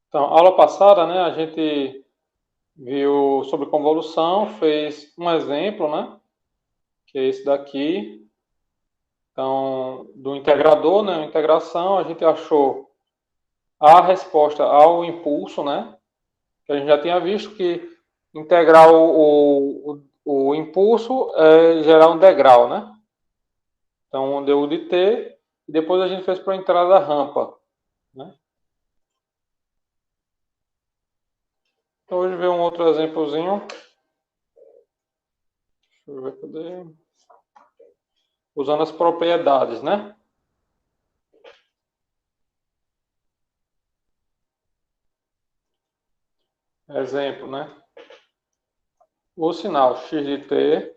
Então, aula passada, né, a gente viu sobre convolução, fez um exemplo, né, que é esse daqui. Então, do integrador, né, integração, a gente achou a resposta ao impulso, né, que a gente já tinha visto que integrar o impulso é gerar um degrau, né? Então, deu o de t, e depois a gente fez para a entrada da rampa, né? Então, hoje veio um outro exemplozinho. Deixa eu ver, cadê? Usando as propriedades, né? Exemplo, né? O sinal x de t,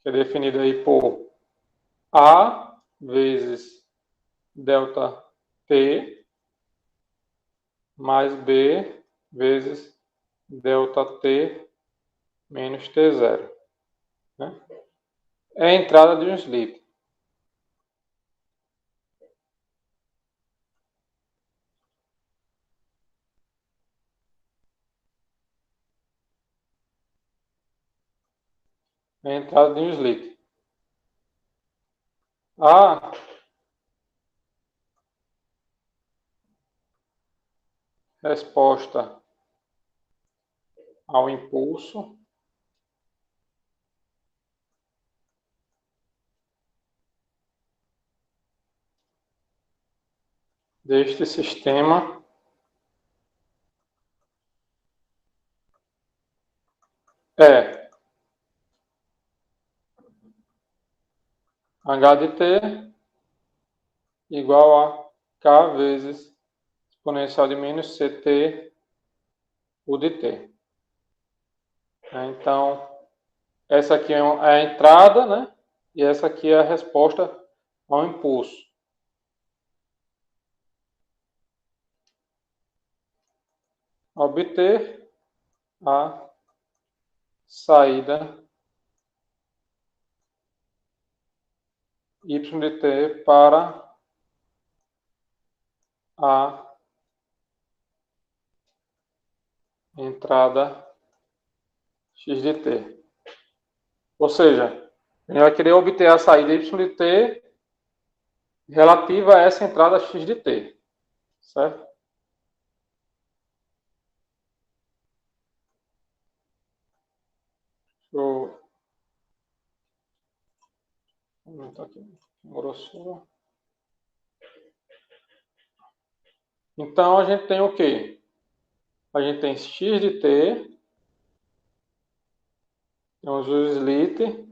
que é definido aí por a vezes delta t mais b vezes delta t menos t0, né? É a entrada de um slip. É a entrada de um slip. A resposta ao impulso deste sistema é h de t igual a k vezes exponencial de menos ct u de t. Então, essa aqui é a entrada, né? E essa aqui é a resposta ao impulso. Obter a saída y de t para a entrada x de t. Ou seja, a gente vai querer obter a saída y de t relativa a essa entrada x de t, certo? Deixa eu aumentar aqui, grossura. Então, a gente tem o quê? A gente tem x de t, temos o slit,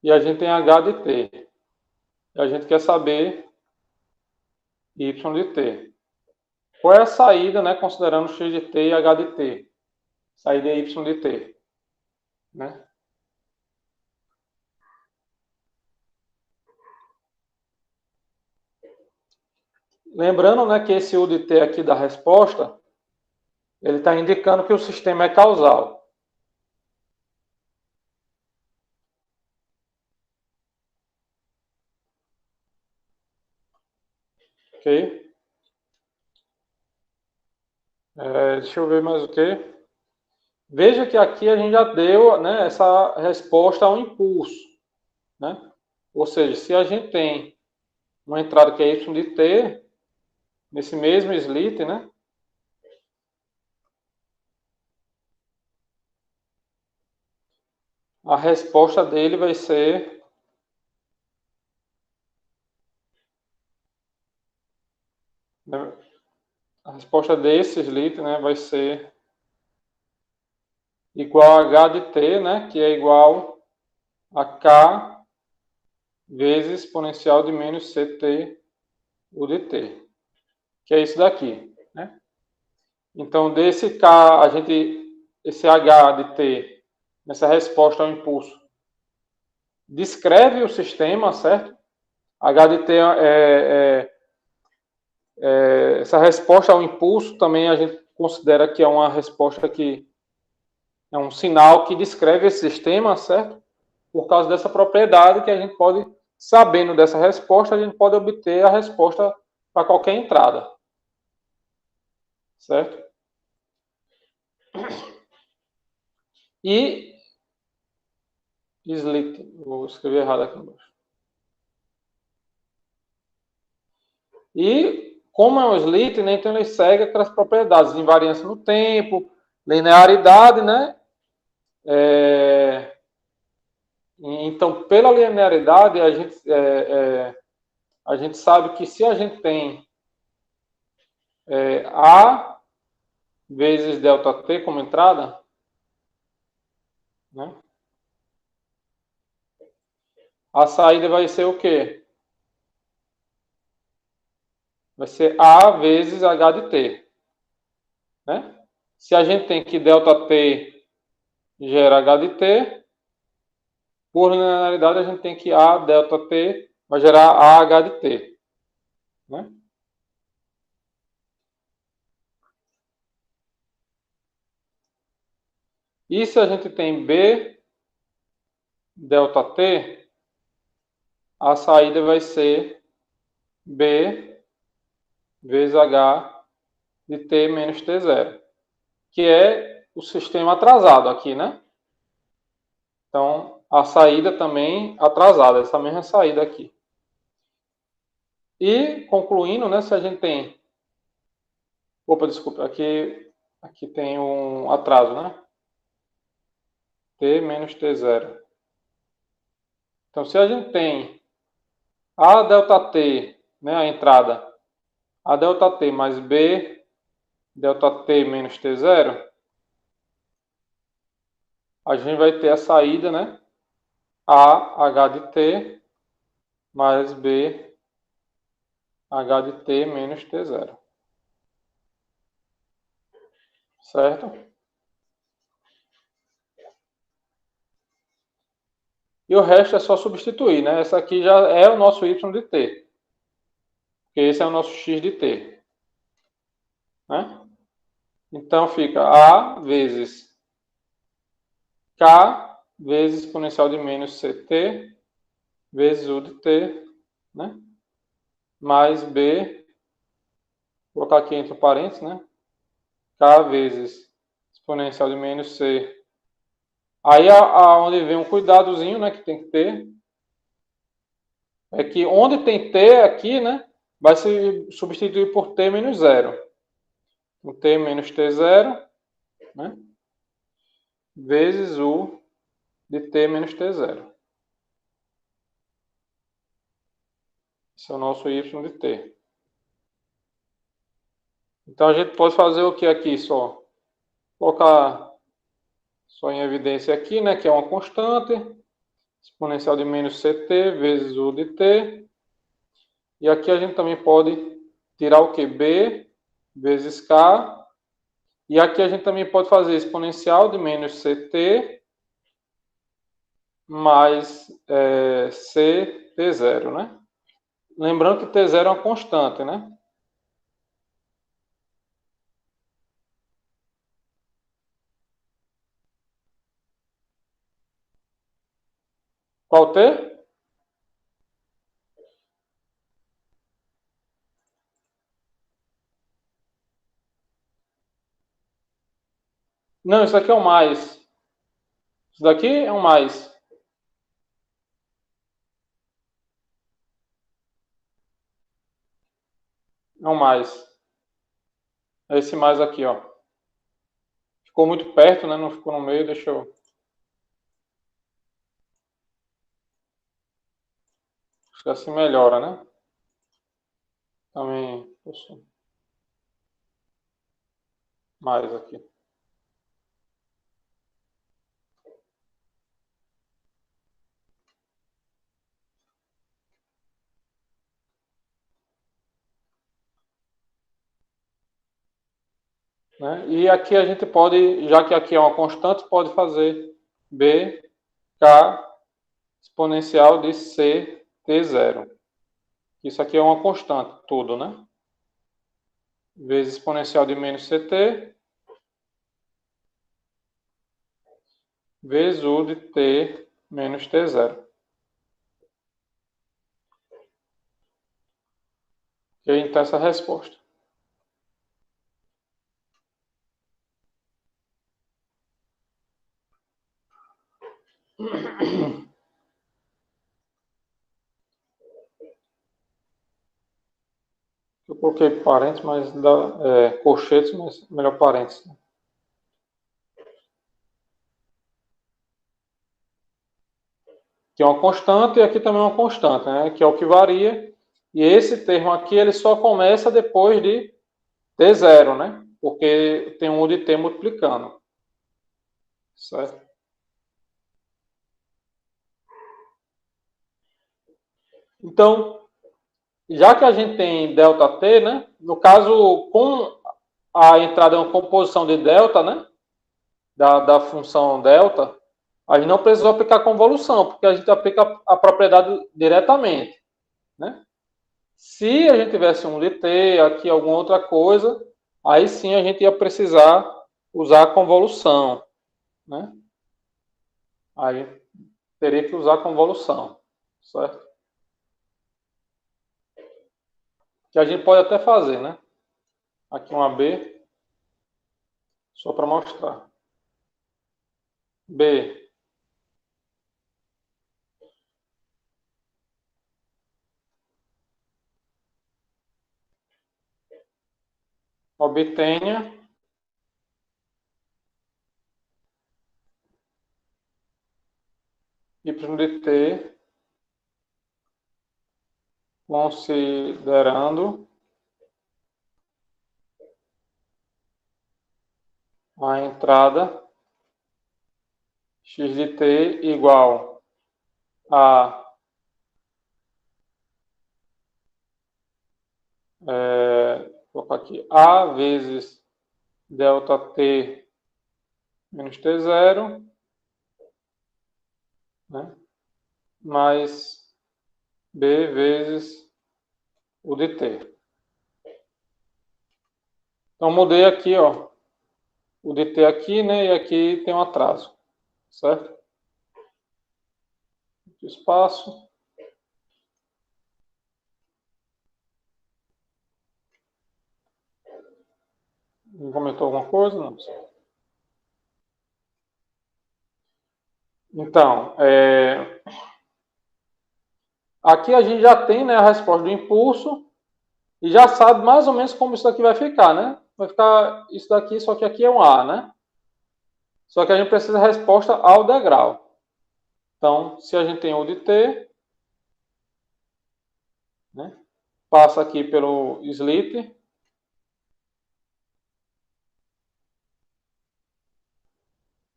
e a gente tem h de t. E a gente quer saber y de t. Qual é a saída, né, considerando x de t e h de t? Saída é y de t, né? Lembrando, né, que esse u de t aqui da resposta, ele está indicando que o sistema é causal. Ok? Deixa eu ver mais o que. Veja que aqui a gente já deu, né, essa resposta ao impulso, né? Ou seja, se a gente tem uma entrada que é y de t, nesse mesmo slit, né? A resposta dele vai ser a resposta desse slit, né, vai ser igual a h de t, né, que é igual a k vezes exponencial de menos ct u de t, que é isso daqui, né? Então, desse k, esse h de t, nessa resposta ao impulso, descreve o sistema, certo? H de t essa resposta ao impulso também a gente considera que é uma resposta que é um sinal que descreve esse sistema, certo? por causa dessa propriedade que a gente pode, sabendo dessa resposta, a gente pode obter a resposta para qualquer entrada. Certo? E slit, vou escrever errado aqui embaixo. E como é um slit, né, então ele segue aquelas propriedades de invariância no tempo, linearidade, né? Então, pela linearidade, a gente sabe que se a gente tem A vezes ΔT como entrada, né? A saída vai ser o quê? Vai ser A vezes H de T. Né? Se a gente tem que ΔT gera H de T, por linearidade a gente tem que A ΔT vai gerar AH de T. Né? E se a gente tem B ΔT, a saída vai ser B vezes H de T menos T0, que é o sistema atrasado aqui, né? Então, a saída também atrasada, essa mesma saída aqui. E, concluindo, né, se a gente tem... Opa, desculpa, aqui tem um atraso, né? T menos T0. Então, se a gente tem A ΔT, né, a entrada, A ΔT mais B ΔT menos T0, a gente vai ter a saída, né? A H de T mais B H de T menos T0. Certo? E o resto é só substituir, né? Essa aqui já é o nosso Y de T. Porque esse é o nosso X de T. Né? Então fica A vezes K vezes exponencial de menos CT vezes U de T, né? Mais B, vou colocar aqui entre parênteses, né? K vezes exponencial de menos C. Aí onde vem um cuidadozinho, né, que tem que ter, é que onde tem T aqui, né, vai se substituir por T menos zero. O T menos T0, né, vezes U de T menos T0. Esse é o nosso Y de T. Então a gente pode fazer o que aqui só? Colocar só em evidência aqui, né, que é uma constante, exponencial de menos CT vezes U de T. E aqui a gente também pode tirar o que? B vezes K. E aqui a gente também pode fazer exponencial de menos CT mais CT0, né? Lembrando que T0 é uma constante, né? Qual T? Não, isso aqui é um mais. Isso daqui é um mais. É um mais. É esse mais aqui, ó. Ficou muito perto, né? Não ficou no meio, deixa eu... Acho que assim melhora, né? Também... mais aqui. Né? E aqui a gente pode, já que aqui é uma constante, pode fazer B, K, exponencial de CT0. Isso aqui é uma constante, tudo, né? Vezes exponencial de menos CT, vezes U de T menos T0. E aí, então, essa é a resposta. Eu coloquei parênteses, mas colchetes, mas melhor parênteses. Que é uma constante e aqui também é uma constante, né? Que é o que varia. E esse termo aqui, ele só começa depois de T0, né? Porque tem um de T multiplicando. Certo? Então, já que a gente tem ΔT, né? No caso, com a entrada em uma composição de delta, né? Da função delta, a gente não precisa aplicar convolução, porque a gente aplica a propriedade diretamente, né? Se a gente tivesse um de t, aqui alguma outra coisa, aí sim a gente ia precisar usar a convolução, né? Aí teria que usar a convolução, certo? Que a gente pode até fazer, né? Aqui uma B, só para mostrar. B. Obtenha y de t considerando a entrada x de t igual a vou colocar aqui a vezes delta t menos t0, né? Mais b vezes o de t. Então mudei aqui, ó, o de t aqui, né? E aqui tem um atraso, certo? Espaço. Comentou alguma coisa? Não. Então, aqui a gente já tem, né, a resposta do impulso e já sabe mais ou menos como isso daqui vai ficar, né? Vai ficar isso daqui, só que aqui é um A, né? Só que a gente precisa da resposta ao degrau. Então, se a gente tem o de T, né, passa aqui pelo slit,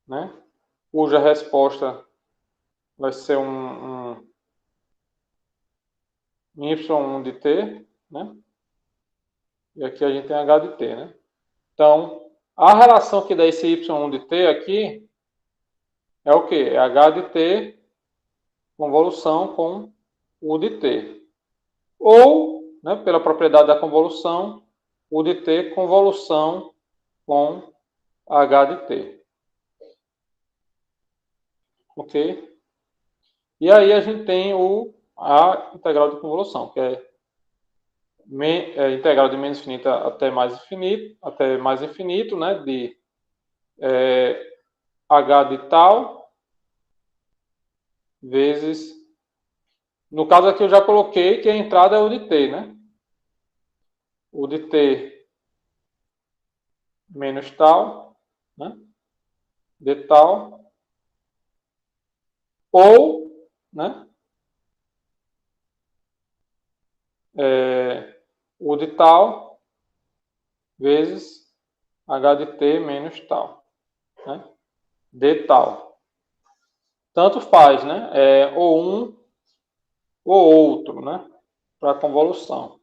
né, cuja resposta vai ser um Y1 de T, né? E aqui a gente tem H de T, né? Então, a relação que dá esse Y1 de T aqui é o quê? É H de T convolução com U de T. Ou, né, pela propriedade da convolução, U de T convolução com H de T. Ok? E aí a gente tem a integral de convolução, que é integral de menos infinita até mais infinito, né, de H de tal vezes, no caso aqui eu já coloquei que a entrada é o de t, né? O de t menos tal, né? De tal, ou, né? O de tal vezes H de t menos tal, né? De tal. Tanto faz, né? Ou um ou outro, né? Para convolução.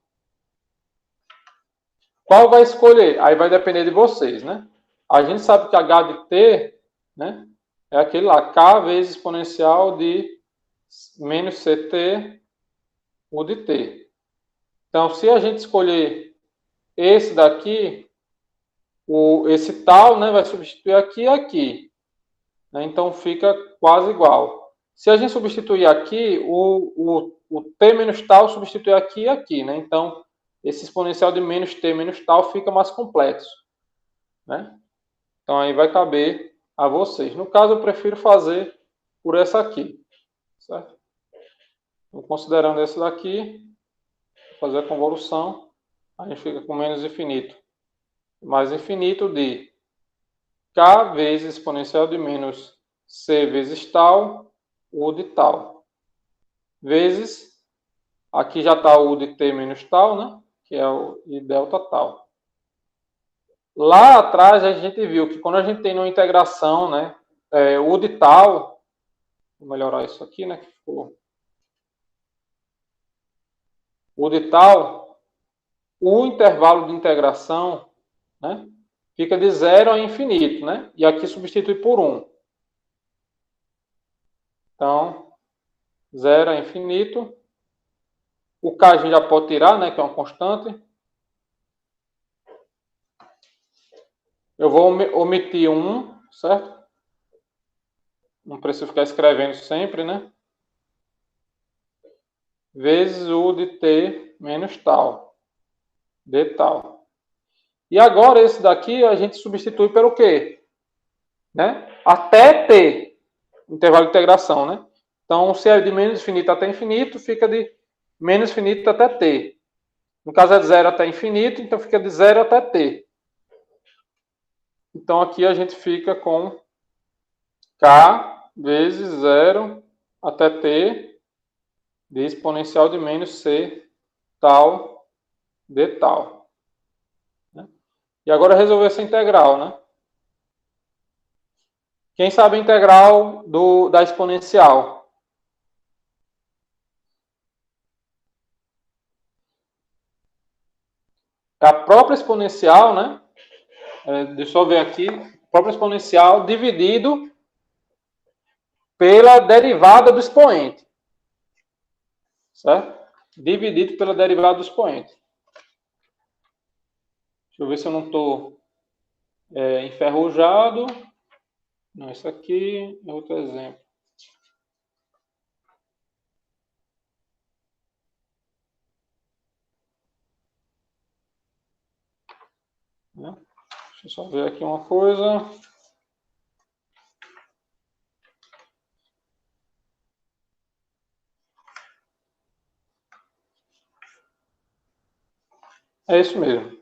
Qual vai escolher? Aí vai depender de vocês, né? A gente sabe que H de t, né? É aquele lá, k vezes exponencial de menos ct, o de t. Então, se a gente escolher esse daqui, esse tal, né, vai substituir aqui e aqui. Né? Então, fica quase igual. se a gente substituir aqui, o t menos tal substitui aqui e aqui, né? Então, esse exponencial de menos t menos tal fica mais complexo, né? Então, aí vai caber a vocês. No caso, eu prefiro fazer por essa aqui, certo? Então, considerando essa daqui, fazer a convolução, a gente fica com menos infinito. Mais infinito de k vezes exponencial de menos c vezes tal, u de tal. Vezes, aqui já está o de t menos tal, né? Que é o i delta tal. Lá atrás a gente viu que quando a gente tem uma integração, né? U de tal, vou melhorar isso aqui, né? Que ficou U de tal, o intervalo de integração, né? Fica de 0 a infinito, né? E aqui substitui por 1. Então, 0 a infinito. O k a gente já pode tirar, né? Que é uma constante. Eu vou omitir 1, certo? Não preciso ficar escrevendo sempre, né? Vezes u de t menos tal. De tal. E agora esse daqui a gente substitui pelo quê? Né? Até t. Intervalo de integração, né? Então, se é de menos infinito até infinito, fica de menos infinito até t. No caso é de 0 até infinito, então fica de 0 até t. Então, aqui a gente fica com k vezes 0 até t de exponencial de menos c tal de tal. E agora resolver essa integral, né? Quem sabe a integral da exponencial? É a própria exponencial, né? Deixa eu ver aqui. A própria exponencial dividido pela derivada do expoente. Certo? Dividido pela derivada do expoente. Deixa eu ver se eu não estou enferrujado. Não, isso aqui é outro exemplo. Né? Deixa eu só ver aqui uma coisa. É isso mesmo.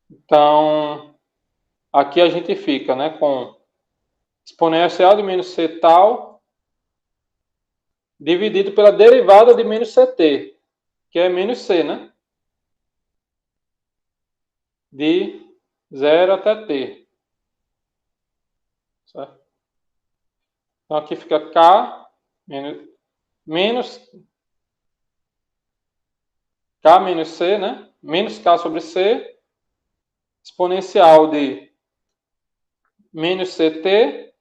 Então, aqui a gente fica, né, com exponencial de menos c tal dividido pela derivada de menos ct, que é menos c, né? De 0 até t. Certo? Então, aqui fica k menos k menos c, né? Menos k sobre c, exponencial de menos ct,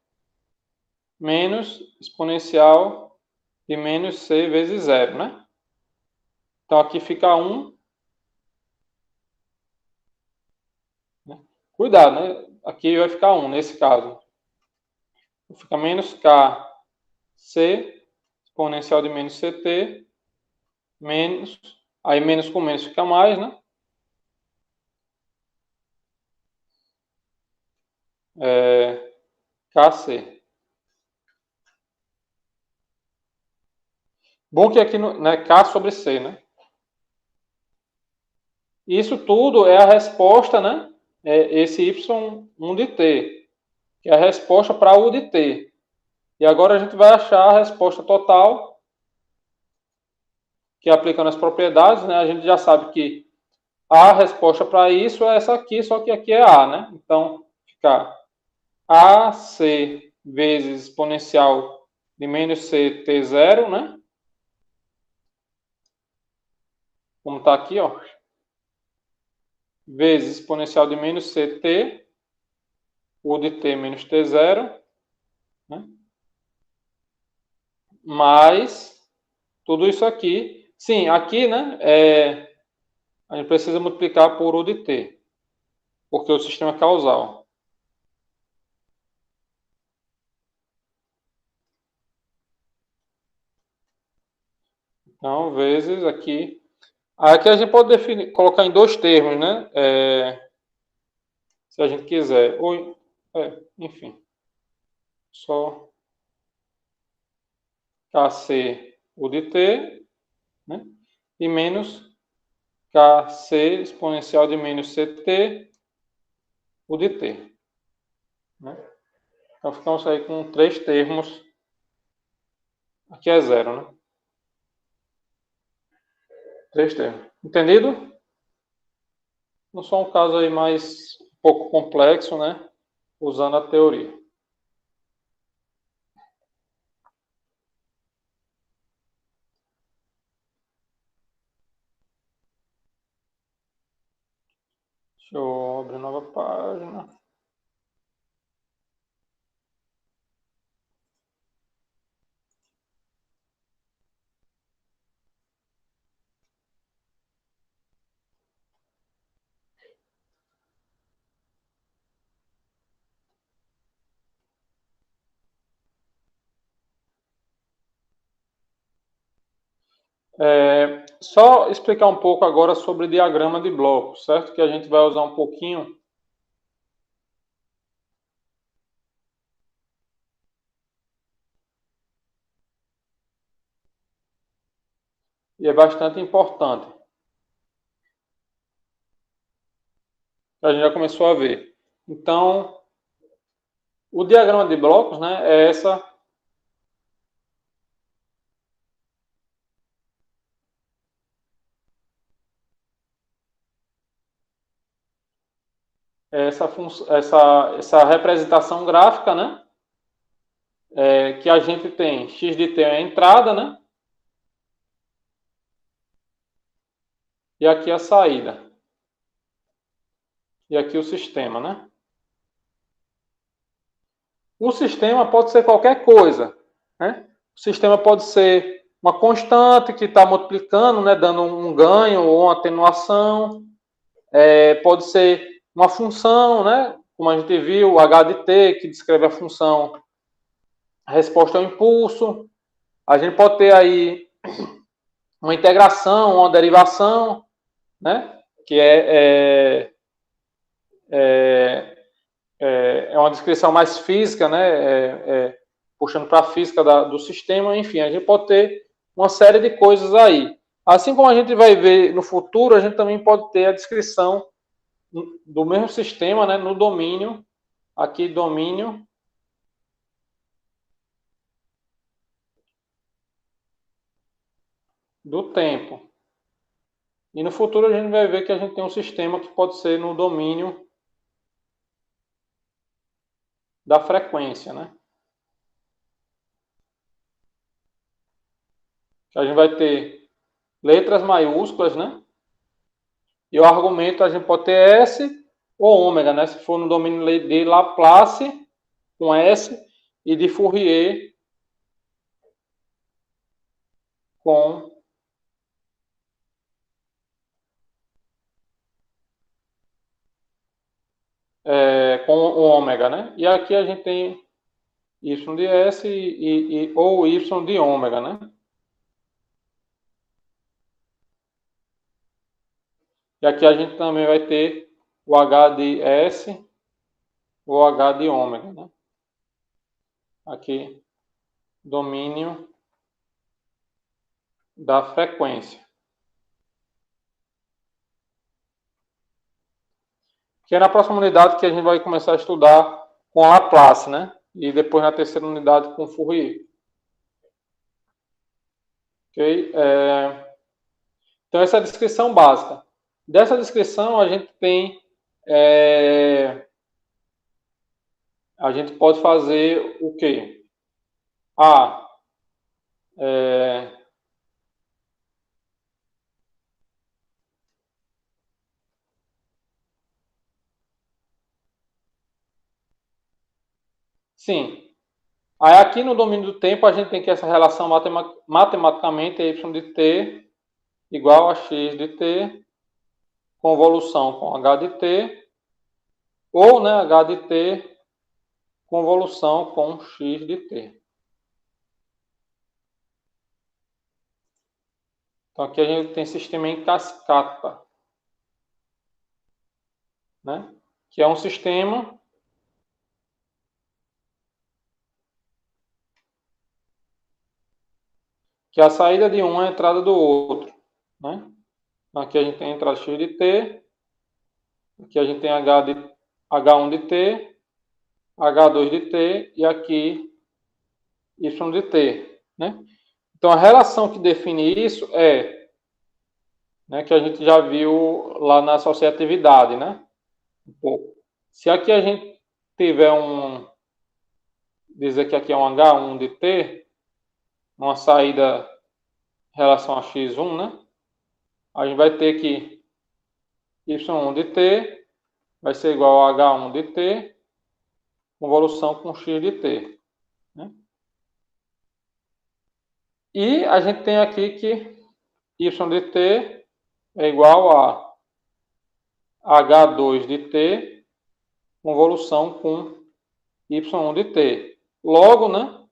menos exponencial de menos c vezes 0, né? Então, aqui fica 1. Né? Cuidado, né? Aqui vai ficar 1, nesse caso. Fica menos k c, exponencial de menos ct, menos, aí menos com menos fica mais, né? Kc. Bom que aqui, né, K sobre C, né? Isso tudo é a resposta, né? Esse y1 de t, que é a resposta para u de t. E agora a gente vai achar a resposta total, que aplicando as propriedades, né? A gente já sabe que a resposta para isso é essa aqui, só que aqui é a, né? Então, fica AC vezes exponencial de menos ct0, né? Como está aqui, ó. Vezes exponencial de menos ct, u de t menos t0, né? Mais tudo isso aqui. Sim, aqui, né? A gente precisa multiplicar por u de t, porque o sistema é causal. Então, vezes aqui. Aqui a gente pode definir, colocar em dois termos, né? Se a gente quiser. Ou, enfim. Só KC o de T, né? E menos KC exponencial de menos CT o de T. Né? Então ficamos aí com três termos. Aqui é zero, né? Três termos. Entendido? Não só um caso aí mais um pouco complexo, né? Usando a teoria. Deixa eu abrir nova página. Só explicar um pouco agora sobre diagrama de blocos, certo? Que a gente vai usar um pouquinho. E é bastante importante. A gente já começou a ver. Então, o diagrama de blocos, né, é essa representação gráfica, né? Que a gente tem x de t é a entrada, né? E aqui a saída. E aqui o sistema, né? O sistema pode ser qualquer coisa, né? O sistema pode ser uma constante que está multiplicando, né, dando um ganho ou uma atenuação. Pode ser uma função, né? Como a gente viu, o h de t, que descreve a função resposta ao impulso. A gente pode ter aí uma integração, uma derivação, né? Que é uma descrição mais física, né? Puxando para a física do sistema. Enfim, a gente pode ter uma série de coisas aí. Assim como a gente vai ver no futuro, a gente também pode ter a descrição do mesmo sistema, né? No domínio, aqui domínio do tempo. E no futuro a gente vai ver que a gente tem um sistema que pode ser no domínio da frequência, né? A gente vai ter letras maiúsculas, né? E o argumento a gente pode ter S ou ômega, né? Se for no domínio de Laplace com S e de Fourier com o ômega, né? E aqui a gente tem Y de S ou Y de ômega, né? E aqui a gente também vai ter o H de S ou H de ômega, né? Aqui, domínio da frequência. Que é na próxima unidade que a gente vai começar a estudar com Laplace, né? E depois na terceira unidade com Fourier. Ok? Então, essa é a descrição básica. Dessa descrição, a gente tem... a gente pode fazer o quê? Sim. Aí aqui no domínio do tempo a gente tem que essa relação matematicamente é y de t igual a x de t, convolução com h de t, ou né, h de t convolução com x de t. Então, aqui a gente tem sistema em cascata, né? Que é um sistema que a saída de um é a entrada do outro, né? Então, aqui a gente tem a entrada X de T, aqui a gente tem H1 de T, H2 de T e aqui Y de T, né? Então, a relação que define isso é, né, que a gente já viu lá na associatividade, né? Um pouco. Se aqui a gente tiver dizer que aqui é um H1 de T, uma saída em relação a X1, né? A gente vai ter que Y1 de T vai ser igual a H1 de T, convolução com X de T, né? E a gente tem aqui que Y de T é igual a H2 de T, convolução com Y1 de T. Logo, né?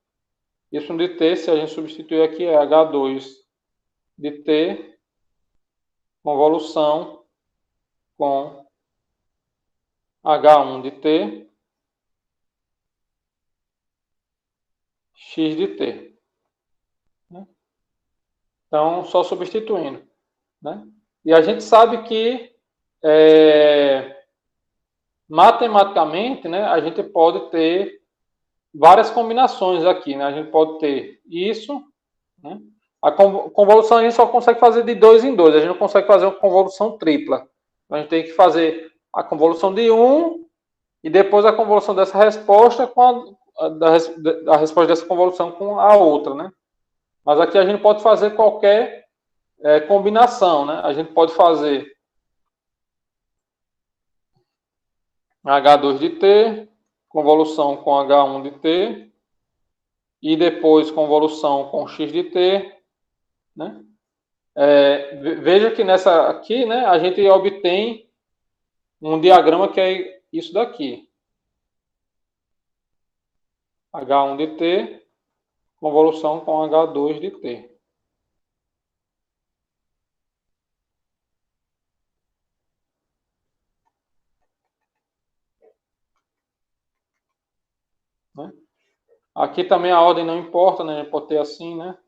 Y de T, se a gente substituir aqui, é H2 de T, convolução com H1 de T, X de T. Então, só substituindo, né? E a gente sabe que matematicamente, né, a gente pode ter várias combinações aqui, né? A gente pode ter isso, né? A convolução a gente só consegue fazer de 2 em 2, a gente não consegue fazer uma convolução tripla. A gente tem que fazer a convolução de 1 e depois a convolução dessa resposta com a resposta dessa convolução com a outra, né? Mas aqui a gente pode fazer qualquer combinação, né? A gente pode fazer H2 de T, convolução com H1 de T, e depois convolução com X de T, né? Veja que nessa aqui, né, a gente obtém um diagrama que é isso daqui. H1 de T, convolução com H2 de T. Né? Aqui também a ordem não importa, né? A gente pode ter assim, né?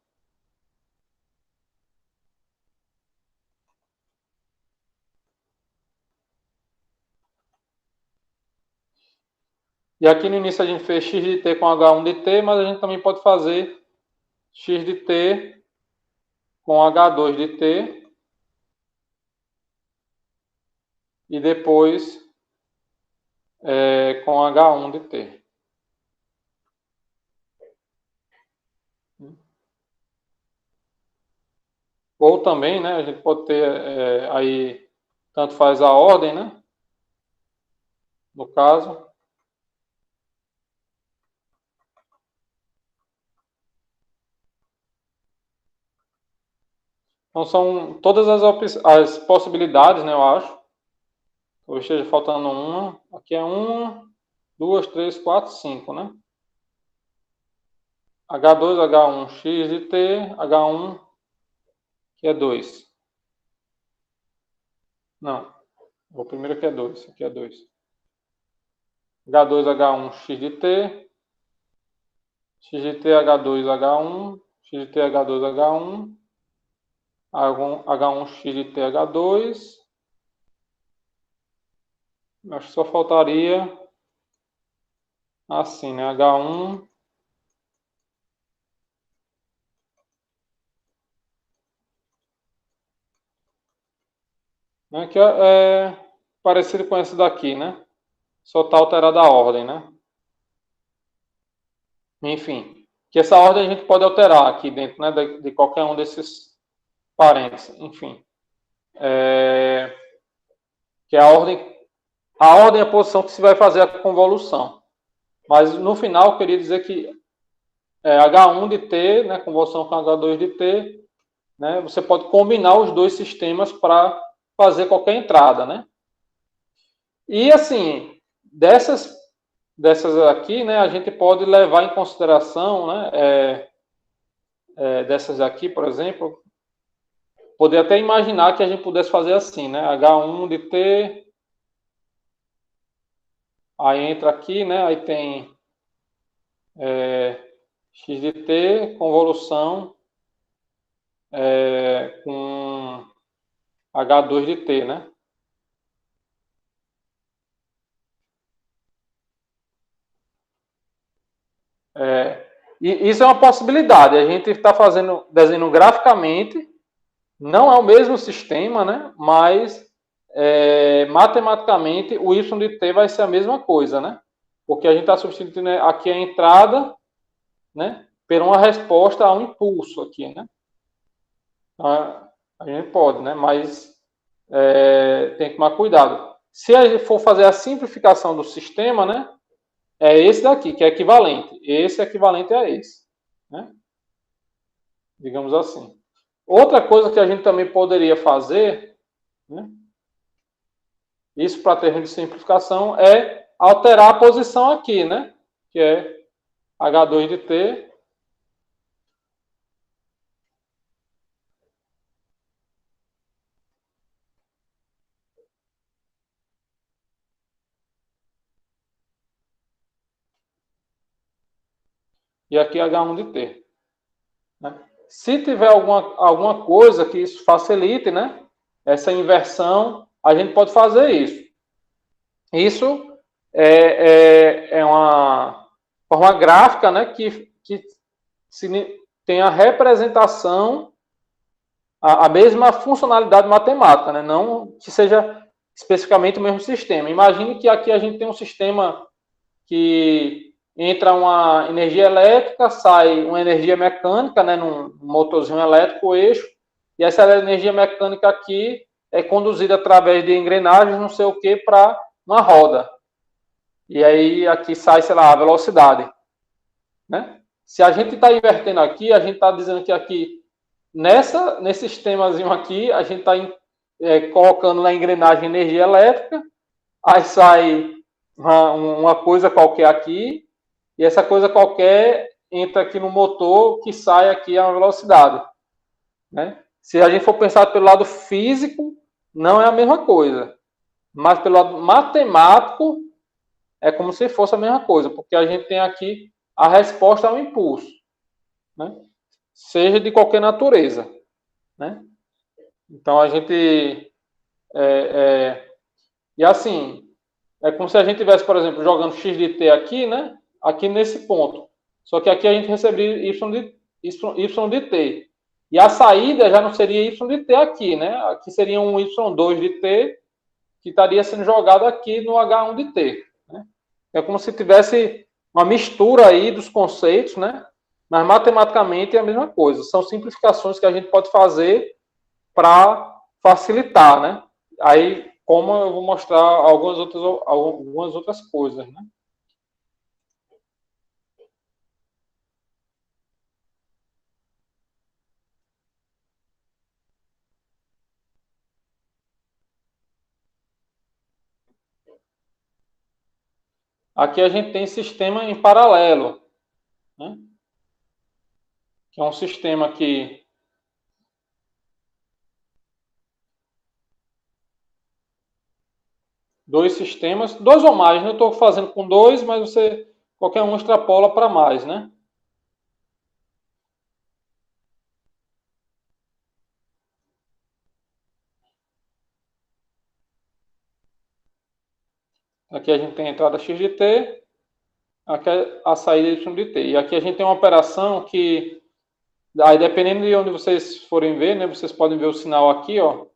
E aqui no início a gente fez X de T com H1 de T, mas a gente também pode fazer X de T com H2 de T e depois com H1 de T. Ou também, né, a gente pode ter aí, tanto faz a ordem, né? No caso. Então são todas as possibilidades, né, eu acho. Talvez esteja faltando uma. Aqui é uma, duas, três, quatro, cinco, né? H2, H1, X de T, H1, que é 2. Não. O primeiro aqui é 2. Aqui é 2. H2, H1, X de T. X de T, H2, H1. X de T, H2, H1. H1, X de T, H2. Acho que só faltaria assim, né? H1. Né? Que é parecido com esse daqui, né? Só está alterada a ordem, né? Enfim, que essa ordem a gente pode alterar aqui dentro, né? De qualquer um desses parênteses. Enfim. Que é a ordem é a posição que se vai fazer a convolução. Mas no final eu queria dizer que H1 de T, né, convolução com H2 de T, né, você pode combinar os dois sistemas para fazer qualquer entrada, né? E assim, dessas aqui, né, a gente pode levar em consideração, né, dessas aqui, por exemplo, poder até imaginar que a gente pudesse fazer assim, né? H1 de T, aí entra aqui, né? Aí tem x de T, convolução com H2 de T, né? E isso é uma possibilidade. A gente está fazendo, desenhando graficamente, não é o mesmo sistema, né? Mas matematicamente o y de t vai ser a mesma coisa, né? Porque a gente está substituindo aqui a entrada, né? Por uma resposta a um impulso aqui, né? A gente pode, né? Mas tem que tomar cuidado. Se a gente for fazer a simplificação do sistema, né? É esse daqui, que é equivalente. Esse é equivalente a esse, né? Digamos assim. Outra coisa que a gente também poderia fazer, né? Isso para termos de simplificação, é alterar a posição aqui, né? Que é H2 de T. E aqui H1 de T. Né? Se tiver alguma coisa que isso facilite, né? Essa inversão, a gente pode fazer isso. Isso é uma forma gráfica, né? Que tem a representação, a mesma funcionalidade matemática, né? Não que seja especificamente o mesmo sistema. Imagine que aqui a gente tem um sistema que entra uma energia elétrica, sai uma energia mecânica, né, num motorzinho elétrico, eixo, e essa energia mecânica aqui é conduzida através de engrenagens, não sei o que, para uma roda. E aí aqui sai, sei lá, a velocidade. Né? Se a gente está invertendo aqui, a gente está dizendo que aqui, nesse sistemazinho aqui, a gente está colocando na engrenagem energia elétrica, aí sai uma coisa qualquer aqui, e essa coisa qualquer entra aqui no motor, que sai aqui a velocidade. Né? Se a gente for pensar pelo lado físico, não é a mesma coisa. Mas pelo lado matemático, é como se fosse a mesma coisa, porque a gente tem aqui a resposta ao impulso, né? Seja de qualquer natureza. Né? Então a gente. E assim, é como se a gente tivesse, por exemplo, jogando x de t aqui, né? Aqui nesse ponto. Só que aqui a gente recebia y de t. E a saída já não seria y de t aqui, né? Aqui seria um y2 de t que estaria sendo jogado aqui no H1 de t. Né? É como se tivesse uma mistura aí dos conceitos, né? Mas matematicamente é a mesma coisa. São simplificações que a gente pode fazer para facilitar, né? Aí, como eu vou mostrar algumas outras coisas, né? Aqui a gente tem sistema em paralelo, né? Que é um sistema que dois sistemas, dois ou mais, né? Eu estou fazendo com dois, mas você qualquer um extrapola para mais, né? Aqui a gente tem a entrada x de t, aqui é a saída y de t. E aqui a gente tem uma operação que, aí dependendo de onde vocês forem ver, né? Vocês podem ver o sinal aqui, ó,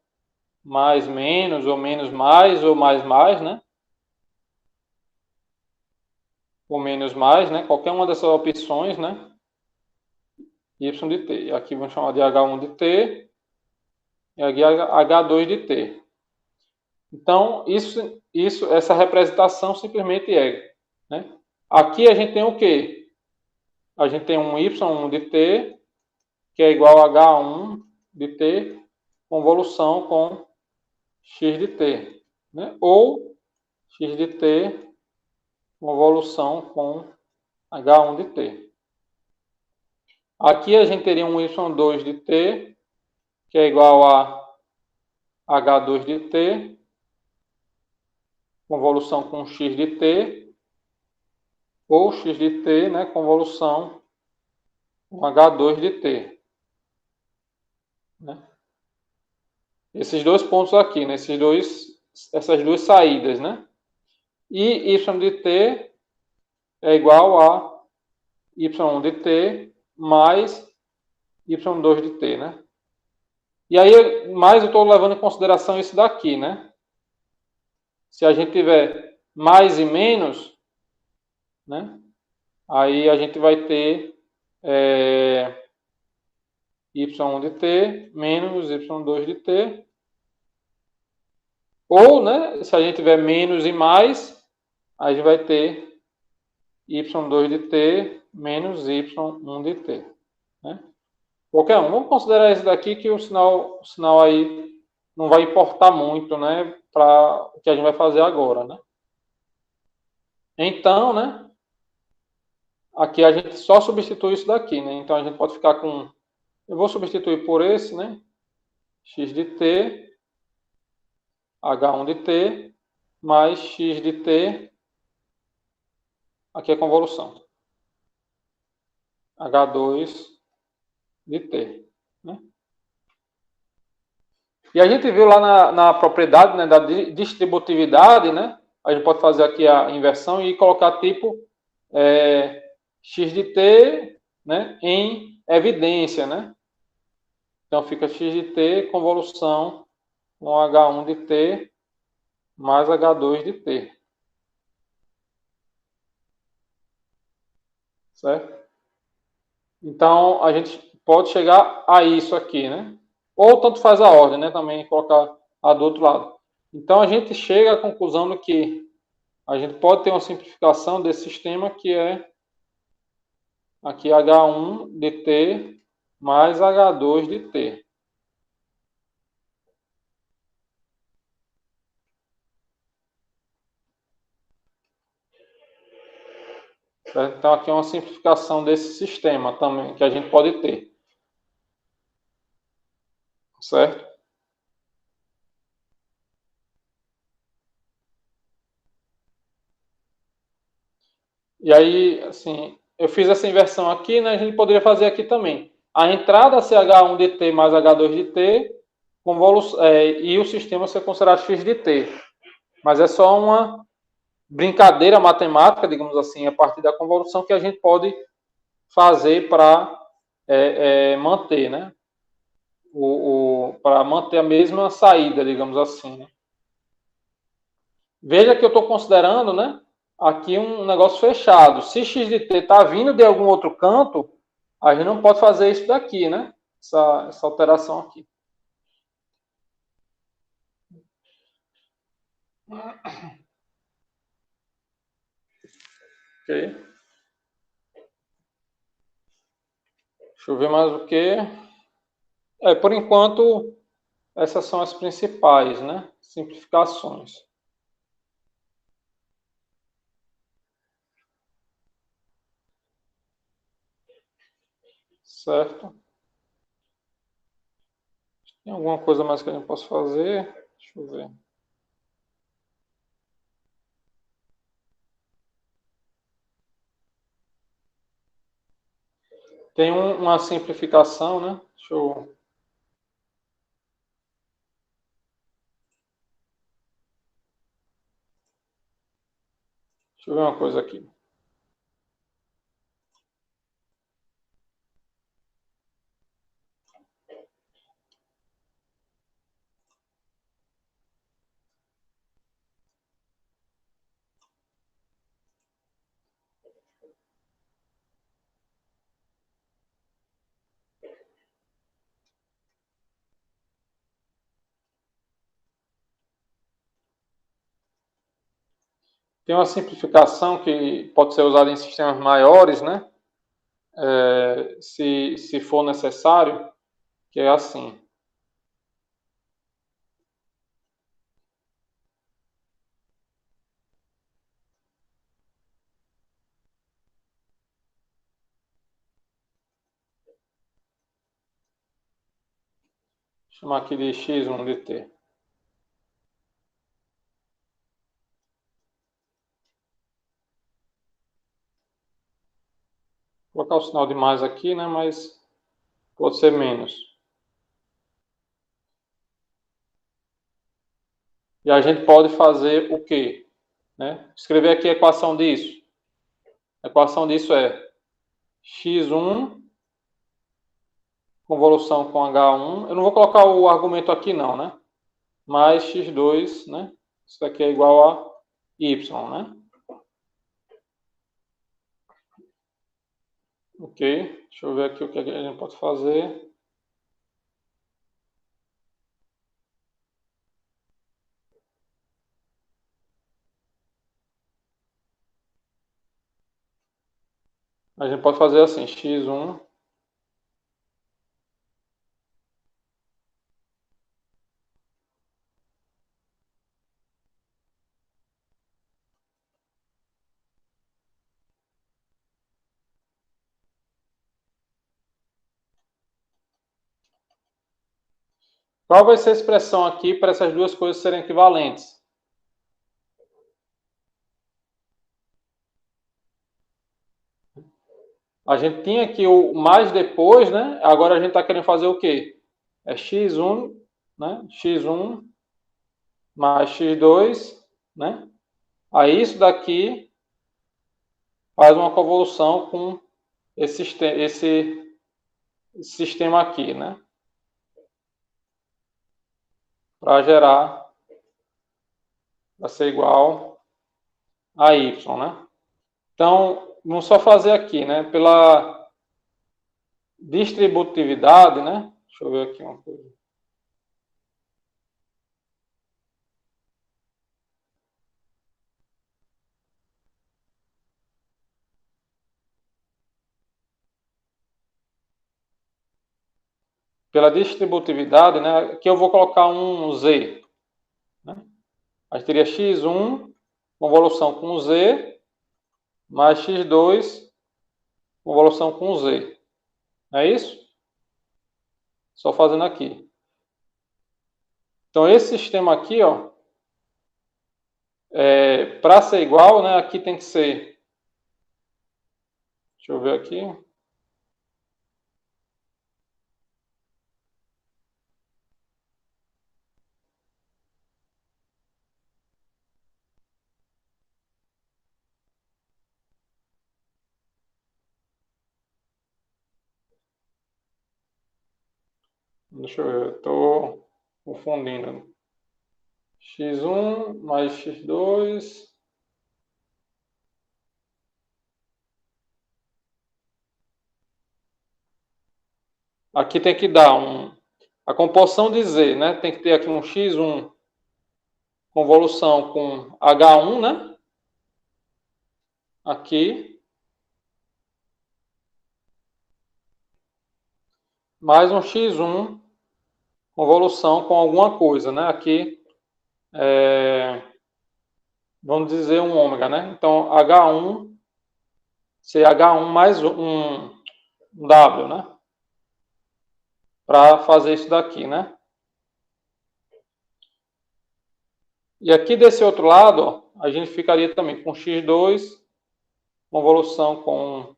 mais menos, ou menos mais, ou mais, né? Ou menos mais, né? Qualquer uma dessas opções, né? Y de t. E aqui vamos chamar de H1 de t e aqui H2 de t. Então, essa representação simplesmente é, né? Aqui a gente tem o quê? A gente tem um Y1 de t, que é igual a H1 de t, convolução com x de t. Né? Ou x de t, convolução com H1 de t. Aqui a gente teria um Y2 de t, que é igual a H2 de T, convolução com x de T, ou x de T, né, convolução com H2 de T. Né? Esses dois pontos aqui, né, essas duas saídas, né? E y de T é igual a y1 de T mais y2 de T, né? E aí, mais eu estou levando em consideração isso daqui, né? Se a gente tiver mais e menos, né? Aí a gente vai ter y1 de t menos y2 de t. Ou, né, se a gente tiver menos e mais, a gente vai ter y2 de t menos y1 de t. Né? Qualquer um. Vamos considerar esse daqui que o sinal aí não vai importar muito, né, para o que a gente vai fazer agora, né? Então, né, aqui a gente só substitui isso daqui, né? Então a gente pode ficar com, eu vou substituir por esse, né? X de t, H1 de t, mais X de t, aqui é convolução, H2 de t, né? E a gente viu lá na propriedade, né, da distributividade, né? A gente pode fazer aqui a inversão e colocar tipo x de t, né, em evidência, né? Então fica x de t convolução com H1 de t mais H2 de t. Certo? Então a gente pode chegar a isso aqui, né? Ou tanto faz a ordem, né? Também colocar a do outro lado. Então a gente chega à conclusão de que a gente pode ter uma simplificação desse sistema que é aqui H1 de t mais H2 de t. Certo? Então aqui é uma simplificação desse sistema também que a gente pode ter. Certo? E aí, assim, eu fiz essa inversão aqui, né? A gente poderia fazer aqui também. A entrada ser H1 de t mais H2 de t, e o sistema ser considerado x de t. Mas é só uma brincadeira matemática, digamos assim, a partir da convolução que a gente pode fazer para manter, né? Para manter a mesma saída, digamos assim. Né? Veja que eu estou considerando, né? Aqui um negócio fechado. Se x de t está vindo de algum outro canto, a gente não pode fazer isso daqui, né? Essa alteração aqui. Ok. Deixa eu ver mais o que. Por enquanto, essas são as principais, né? Simplificações. Certo? Tem alguma coisa mais que a gente possa fazer? Deixa eu ver. Tem uma simplificação, né? Deixa eu ver uma coisa aqui. Tem uma simplificação que pode ser usada em sistemas maiores, né? Se for necessário, que é assim. chamar aqui de x1 de t. Vou colocar o sinal de mais aqui, né? Mas pode ser menos. E a gente pode fazer o quê? Né? Escrever aqui a equação disso. A equação disso é x1 convolução com H1. Eu não vou colocar o argumento aqui não, né? Mais x2, né? Isso daqui é igual a y, né? Ok, deixa eu ver aqui o que a gente pode fazer. A gente pode fazer assim, x1 Qual vai ser a expressão aqui para essas duas coisas serem equivalentes? A gente tinha aqui o mais depois, né? Agora a gente está querendo fazer o quê? É x1, né? x1 mais x2, né? Aí isso daqui faz uma convolução com esse sistema aqui, né? Para gerar, vai ser igual a y, né? Então, vamos só fazer aqui, né? Pela distributividade, né? Deixa eu ver aqui uma coisa. Pela distributividade, né? Aqui eu vou colocar um z, né? A gente teria x1 convolução com z mais x2 convolução com z. É isso? Só fazendo aqui. Então, esse sistema aqui, ó, para ser igual, né, aqui tem que ser... Deixa eu ver aqui. Deixa eu ver, eu estou confundindo. x1 mais x2... Aqui tem que dar a composição de Z, né? Tem que ter aqui um x1 convolução com H1, né? Aqui. Mais um x1 convolução com alguma coisa, né? Aqui, vamos dizer um ômega, né? Então, H1, ser H1 mais um W, né? Para fazer isso daqui, né? E aqui desse outro lado, ó, a gente ficaria também com x2 convolução com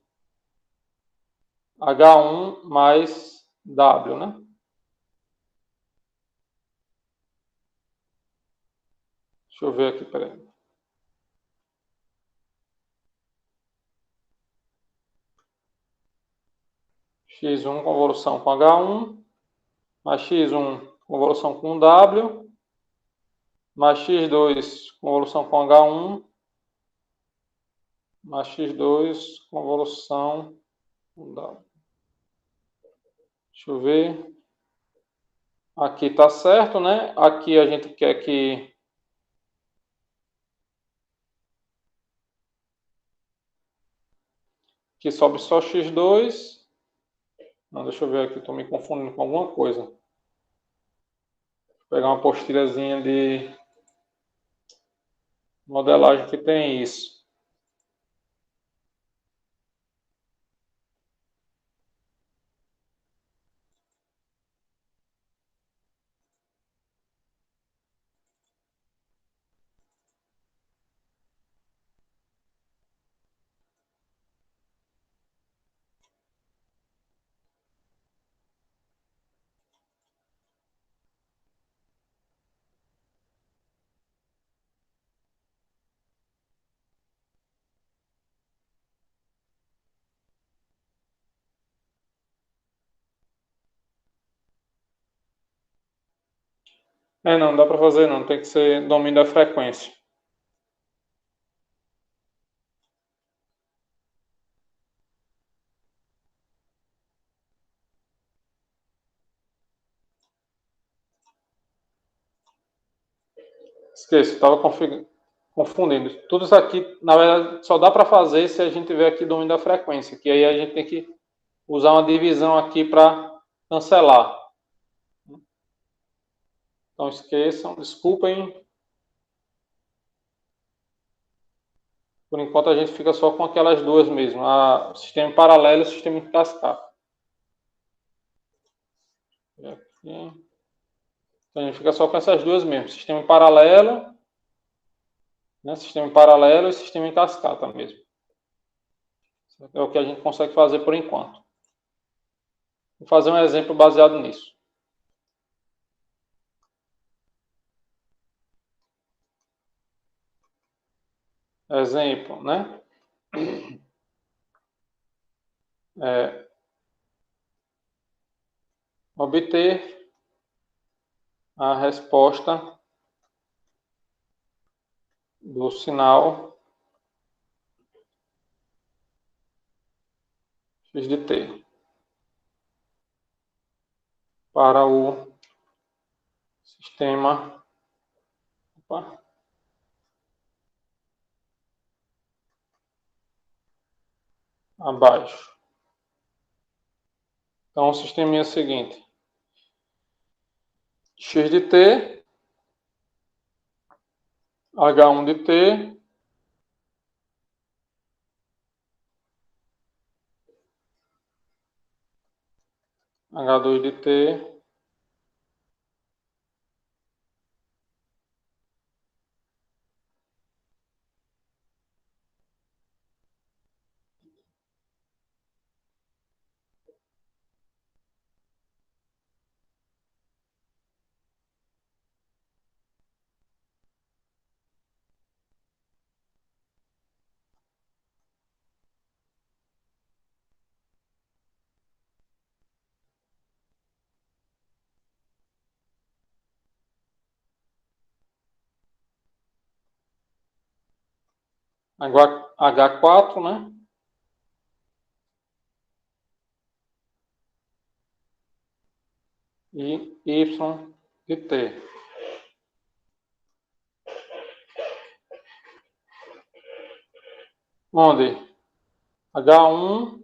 H1 mais W, né? Deixa eu ver aqui, peraí. x1 convolução com H1, mais x1 convolução com W, mais x2 convolução com H1, mais x2 convolução com W. Deixa eu ver. Aqui está certo, né? Aqui a gente quer que sobe só x2. Não, deixa eu ver aqui, estou me confundindo com alguma coisa. Vou pegar uma apostila de modelagem que tem isso. Não dá para fazer não, tem que ser domínio da frequência. Esqueça, estava confundindo. Tudo isso aqui, na verdade, só dá para fazer se a gente tiver aqui domínio da frequência, que aí a gente tem que usar uma divisão aqui para cancelar. Então esqueçam, desculpem. Por enquanto a gente fica só com aquelas duas mesmo, o sistema paralelo e o sistema em cascata. Então a gente fica só com essas duas mesmo, sistema em paralelo, né, sistema em paralelo e sistema em cascata mesmo. É o que a gente consegue fazer por enquanto. Vou fazer um exemplo baseado nisso. Exemplo, né? Obter a resposta do sinal x de t para o sistema abaixo. Então o sistema é o seguinte: x de t, h1 de t, h2 de t, H4, né? E y de t. Onde H1,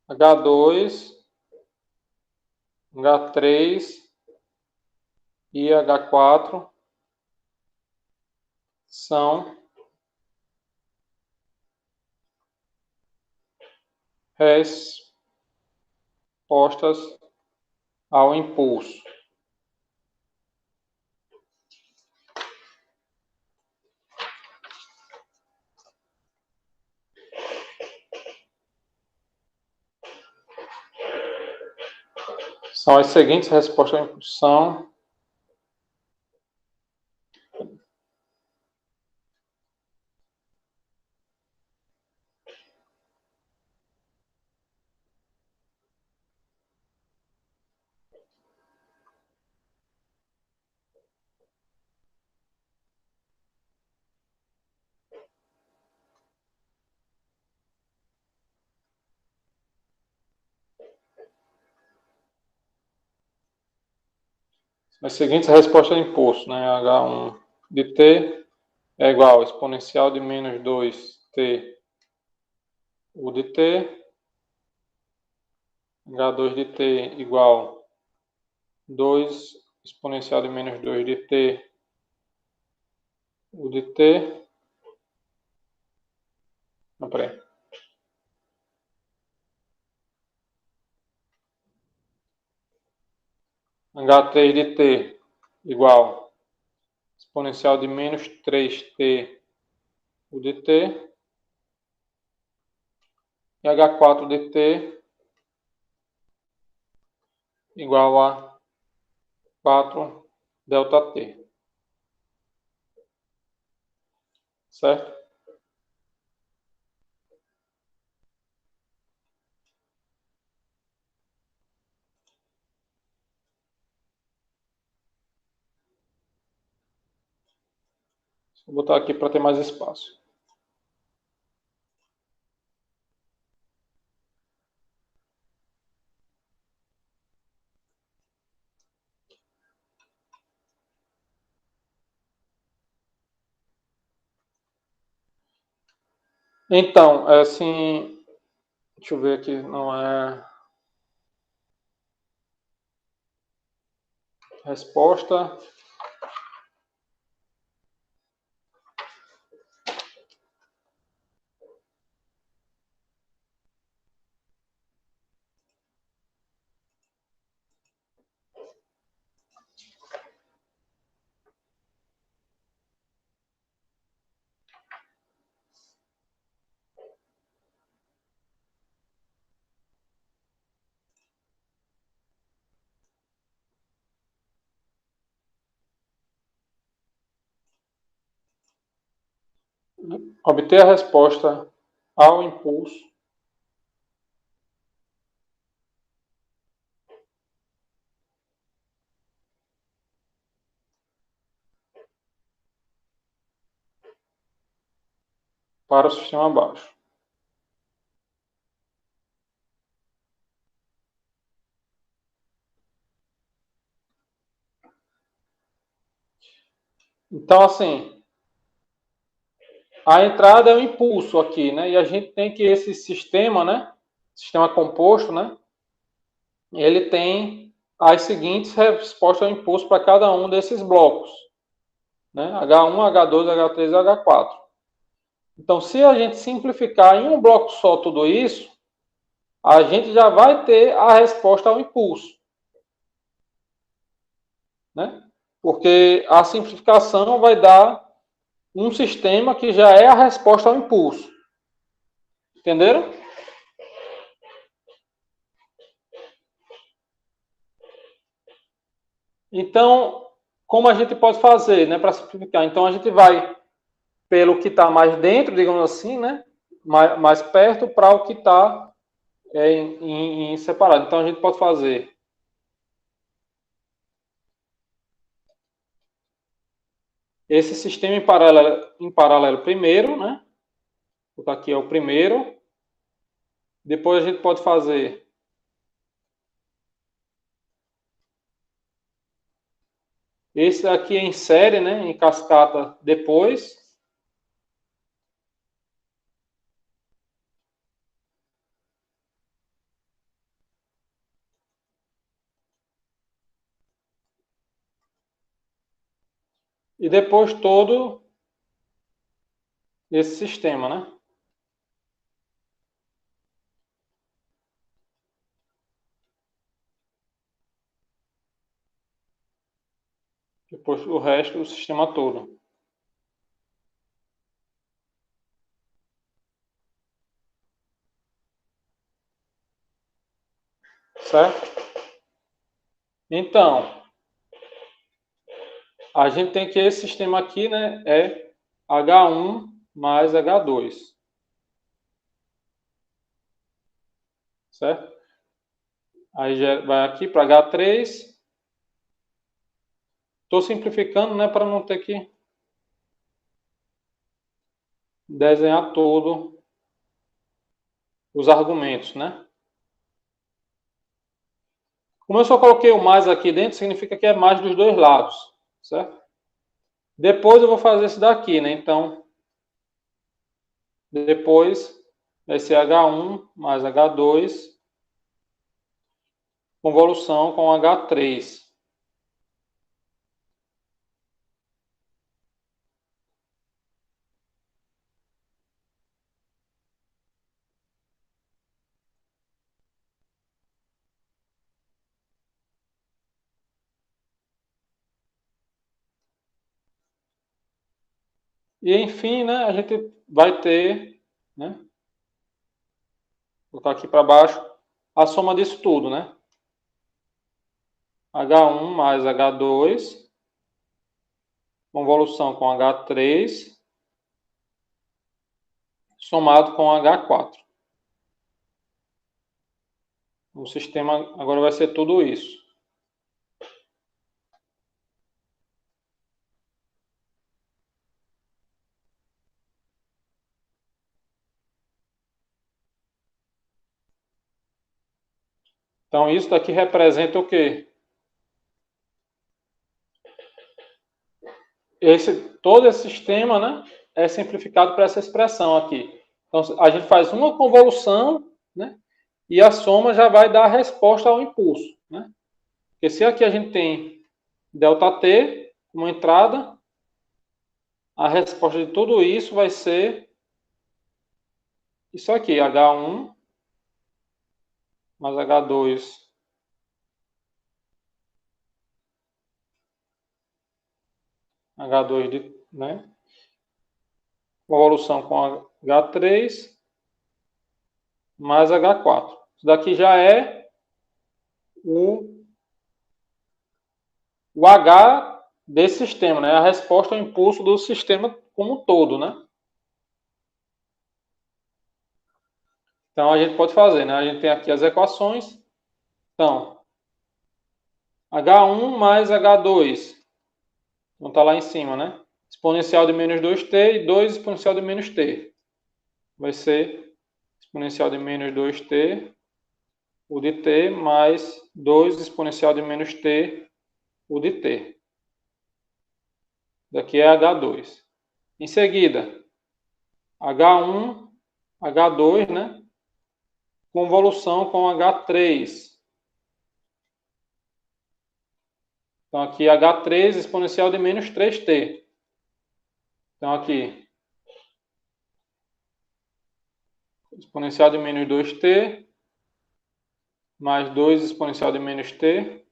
H2, H3 e H4 são respostas ao impulso. São as seguintes respostas à impulsão. As seguintes respostas ao impulso, né? H1 de t é igual a exponencial de menos 2t u de t, H2 de t igual 2 exponencial de menos 2 de t u de t. Não, peraí. H3 de t igual exponencial de menos 3t u de t. E H4 de t igual a 4 ΔT. Certo? Vou botar aqui para ter mais espaço. Então, é assim, deixa eu ver aqui, não é resposta. Obter a resposta ao impulso para o sistema abaixo. Então, assim, a entrada é o impulso aqui, né? E a gente tem que esse sistema, né? Sistema composto, né? Ele tem as seguintes respostas ao impulso para cada um desses blocos, né? H1, H2, H3 e H4. Então, se a gente simplificar em um bloco só tudo isso, a gente já vai ter a resposta ao impulso, né? Porque a simplificação vai dar um sistema que já é a resposta ao impulso. Entenderam? Então, como a gente pode fazer, né, para simplificar? Então, a gente vai pelo que está mais dentro, digamos assim, né, mais perto, para o que está em separado. Então, a gente pode fazer esse sistema em paralelo primeiro, né? Vou botar aqui é o primeiro. Depois a gente pode fazer esse aqui em série, né? Em cascata depois. E depois todo esse sistema, né? Depois o resto do sistema todo. Certo? Então, a gente tem que esse sistema aqui, né, é H1 mais H2. Certo? Aí já vai aqui para H3. Estou simplificando, né, para não ter que desenhar todo os argumentos, né? Como eu só coloquei o mais aqui dentro, significa que é mais dos dois lados, certo? Depois eu vou fazer esse daqui, né? Então, depois vai ser H1 mais H2, convolução com H3. E enfim, né, a gente vai ter, né, vou botar aqui para baixo, a soma disso tudo, né? H1 mais H2, convolução com H3, somado com H4. O sistema agora vai ser tudo isso. Então, isso daqui representa o quê? Todo esse sistema, né, é simplificado para essa expressão aqui. Então, a gente faz uma convolução, né, e a soma já vai dar a resposta ao impulso, né? Porque se aqui a gente tem ΔT, uma entrada, a resposta de tudo isso vai ser isso aqui, H1 mais H2 H2 né? Convolução com H3 mais H4. Isso daqui já é o H desse sistema, né? A resposta ao impulso do sistema como um todo, né? Então a gente pode fazer, né? A gente tem aqui as equações. Então, H1 mais H2. Então tá lá em cima, né? Exponencial de menos 2t e 2 exponencial de menos t. Vai ser exponencial de menos 2t, o de t, mais 2 exponencial de menos t, o de t. Daqui é H2. Em seguida, H1, H2, né? Convolução com H3. Então, aqui H3 exponencial de menos 3t. Então, aqui, exponencial de menos 2t, mais 2 exponencial de menos t.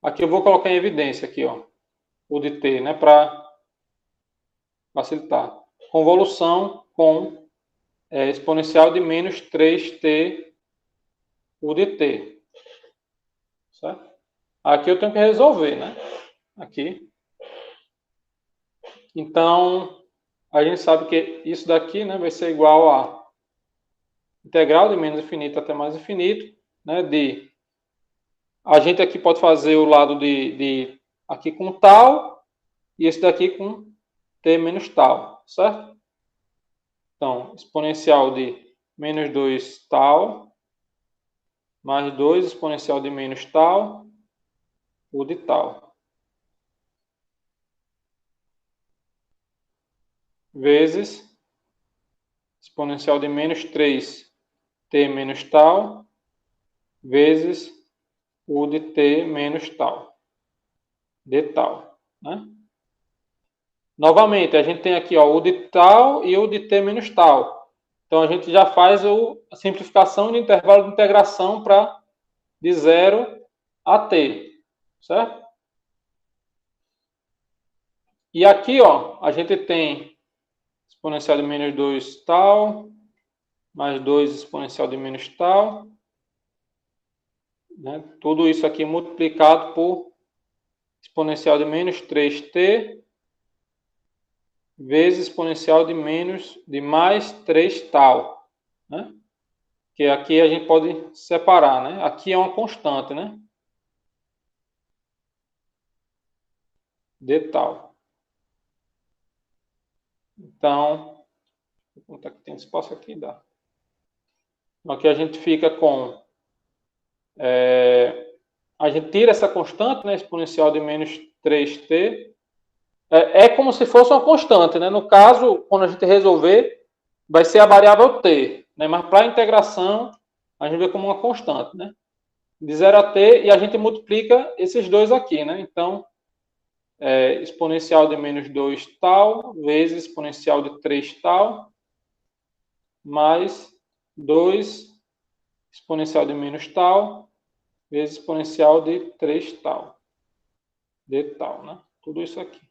Aqui eu vou colocar em evidência, aqui, ó, o de t, né, para facilitar. Convolução com exponencial de menos 3t, o de t. Certo? Aqui eu tenho que resolver, né? Aqui. Então, a gente sabe que isso daqui, né, vai ser igual a integral de menos infinito até mais infinito, né, a gente aqui pode fazer o lado de aqui com tal e esse daqui com t menos tal, certo? Então, exponencial de menos 2 tal mais 2 exponencial de menos tal, o de tal, vezes exponencial de menos 3 t menos tal, vezes o de t menos tal, de tal, né? Novamente, a gente tem aqui, ó, o de tal e o de t menos tal. Então, a gente já faz a simplificação de intervalo de integração para de 0 a t, certo? E aqui, ó, a gente tem exponencial de menos 2 tal, mais 2 exponencial de menos tal, né? Tudo isso aqui multiplicado por exponencial de menos 3t, vezes exponencial de mais 3 tal, né? Que aqui a gente pode separar, né? Aqui é uma constante, né? De tal. Então, vou contar que tem espaço aqui, dá. Então, aqui a gente fica com... a gente tira essa constante, né? Exponencial de menos 3t. É como se fosse uma constante, né? No caso, quando a gente resolver, vai ser a variável t, né? Mas para a integração, a gente vê como uma constante, né? De 0 a t, e a gente multiplica esses dois aqui, né? Então, exponencial de menos 2 tal, vezes exponencial de 3 tal, mais 2 exponencial de menos tal, vezes exponencial de 3 tal. De tal, né? Tudo isso aqui.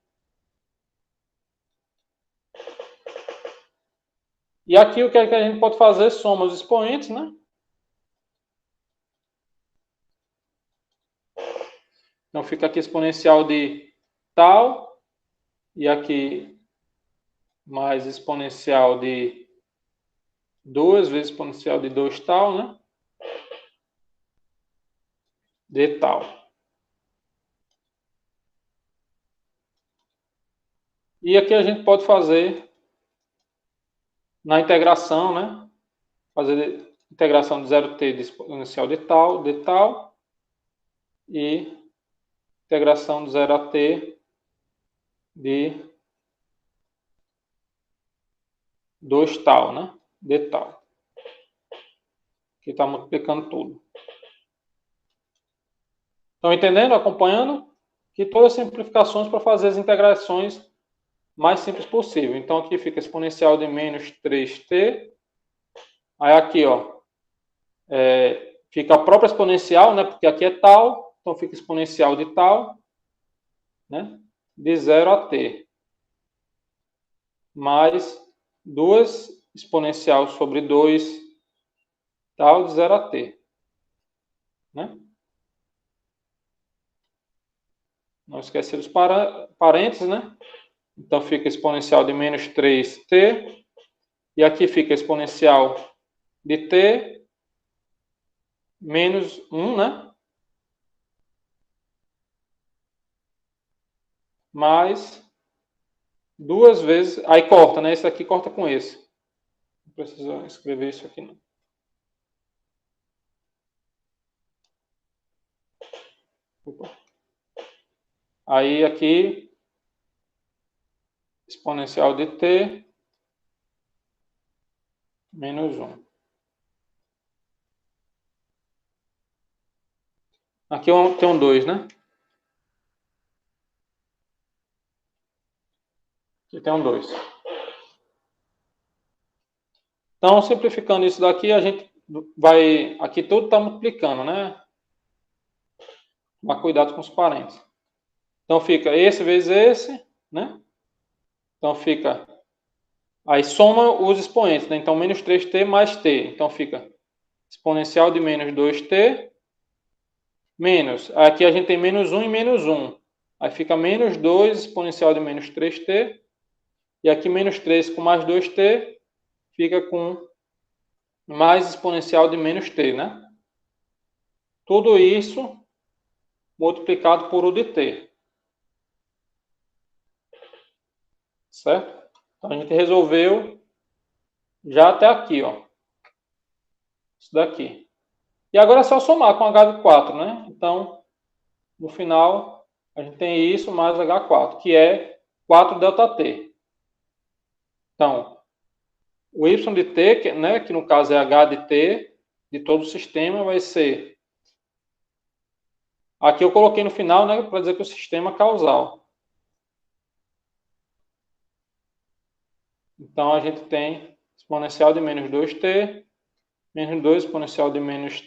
E aqui o que a gente pode fazer? Soma os expoentes, né? Então fica aqui exponencial de tal, e aqui mais exponencial de 2 vezes exponencial de 2 tal, né? De tal. E aqui a gente pode fazer na integração, né? Fazer integração de 0t de exponencial de tal, e integração de 0 a t de 2 tal, né? De tal. Aqui está multiplicando tudo. Estão entendendo? Acompanhando? Que todas as simplificações para fazer as integrações mais simples possível. Então, aqui fica exponencial de menos 3t. Aí aqui, ó, fica a própria exponencial, né? Porque aqui é tal. Então, fica exponencial de tal, né? De 0 a t. Mais 2 exponencial sobre 2 tal de 0 a t. Né? Não esquecer dos parênteses, né? Então, fica exponencial de menos 3t. E aqui fica exponencial de t menos 1, né? Mais 2 vezes... Aí corta, né? Esse aqui corta com esse. Não precisa escrever isso aqui, não. Opa. Aí aqui... exponencial de t menos 1. Aqui tem um 2, né? Aqui tem um 2. Então, simplificando isso daqui, a gente vai... Aqui tudo está multiplicando, né? Mas cuidado com os parênteses. Então, fica esse vezes esse, né? Então, fica... Aí, soma os expoentes, né? Então, menos 3t mais t. Então, fica exponencial de menos 2t menos... Aqui a gente tem menos 1 e menos 1. Aí, fica menos 2 exponencial de menos 3t. E aqui, menos 3 com mais 2t, fica com mais exponencial de menos t, né? Tudo isso multiplicado por u de t. Certo? Então, a gente resolveu já até aqui, ó. Isso daqui. E agora é só somar com h de 4, né? Então, no final, a gente tem isso mais h4, que é 4 ΔT. Então, o y de t, né, que no caso é h de t, de todo o sistema, vai ser... Aqui eu coloquei no final, né, para dizer que o sistema causal. Então, a gente tem exponencial de menos 2t, menos 2 exponencial de menos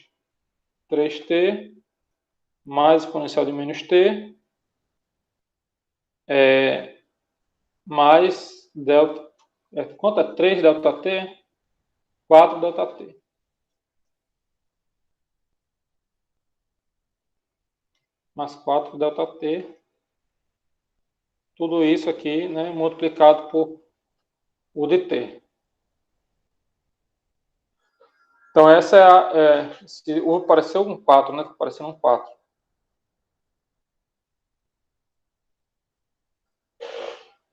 3t, mais exponencial de menos t, mais delta... quanto é 3 ΔT? 4 ΔT. Mais 4 ΔT. Tudo isso aqui, né, multiplicado por u de t. Então, essa é se u apareceu um 4, né? Aparecendo um 4.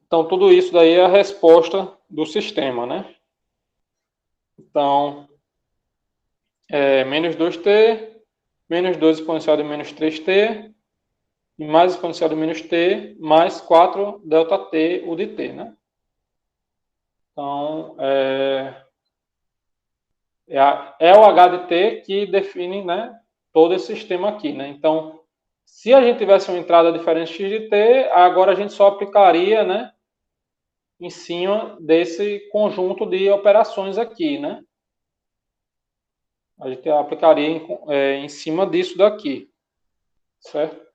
Então, tudo isso daí é a resposta do sistema, né? Então, menos 2t, menos 2 exponencial de menos 3t, e mais exponencial de menos t, mais 4 ΔT, u de t, né? Então, é o h de t que define, né, todo esse sistema aqui, né? Então, se a gente tivesse uma entrada diferente x de t, agora a gente só aplicaria, né, em cima desse conjunto de operações aqui, né? A gente aplicaria em cima disso daqui, certo?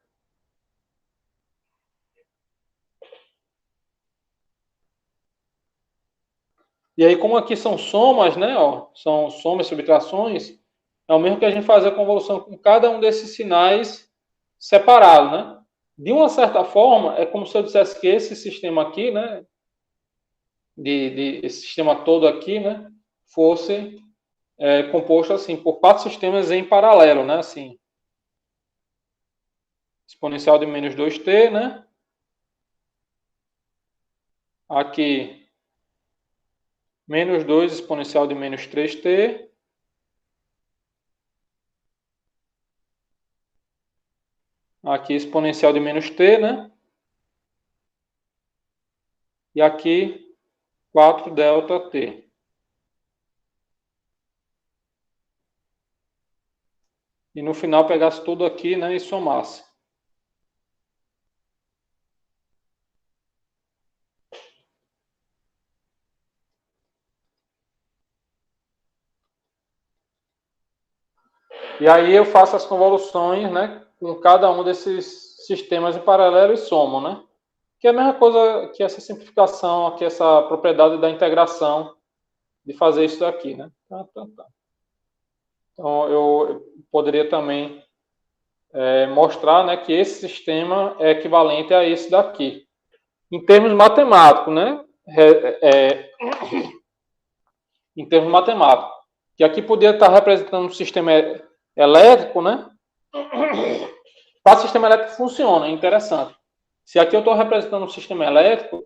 E aí, como aqui são somas, né? Ó, são somas e subtrações, é o mesmo que a gente fazer a convolução com cada um desses sinais separado, né? De uma certa forma, é como se eu dissesse que esse sistema aqui, né? Esse sistema todo aqui, né? Fosse composto assim por 4 sistemas em paralelo, né? Assim, exponencial de menos 2t, né? Aqui, menos 2 exponencial de menos 3t. Aqui exponencial de menos t, né? E aqui 4 delta t. E no final pegasse tudo aqui, né, e somasse. E aí eu faço as convoluções, né, com cada um desses sistemas em paralelo e somo, né? Que é a mesma coisa que essa simplificação, aqui essa propriedade da integração, de fazer isso daqui, né? Então eu poderia também mostrar, né, que esse sistema é equivalente a esse daqui. Em termos matemáticos, né? Em termos matemáticos. Que aqui podia estar representando um sistema elétrico, né? Para o sistema elétrico funciona, é interessante. Se aqui eu estou representando um sistema elétrico,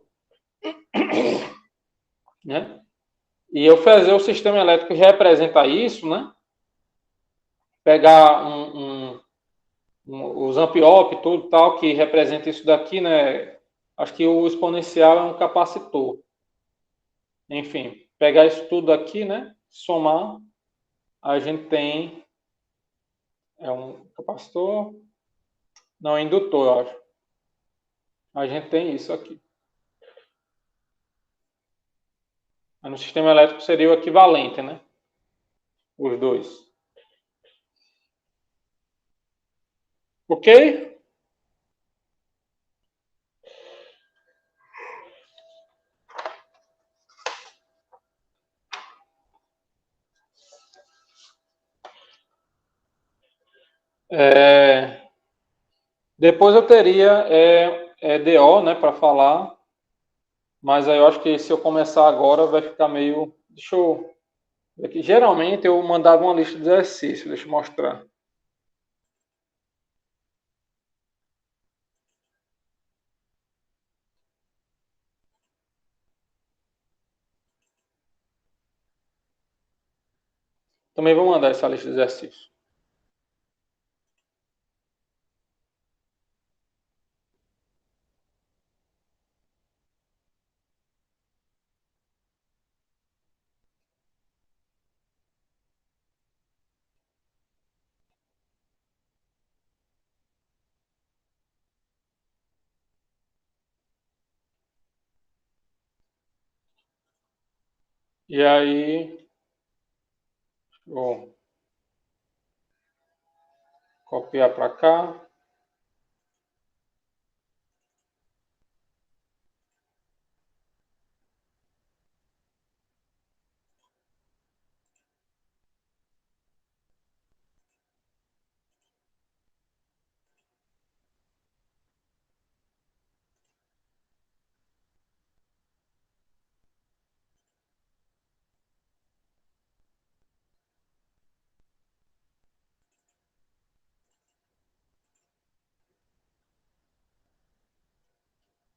né? E eu fazer o sistema elétrico que representa isso, né? Pegar os amp-op, tudo tal, que representa isso daqui, né? Acho que o exponencial é um capacitor. Enfim, pegar isso tudo aqui, né? Somar, a gente tem um capacitor, não, indutor, eu acho. A gente tem isso aqui. No sistema elétrico seria o equivalente, né? Os dois. Ok? Depois eu teria DO, né, para falar, mas aí eu acho que se eu começar agora vai ficar meio... Deixa eu ver aqui. Geralmente eu mandava uma lista de exercícios, deixa eu mostrar. Também vou mandar essa lista de exercícios. E aí, vou copiar para cá.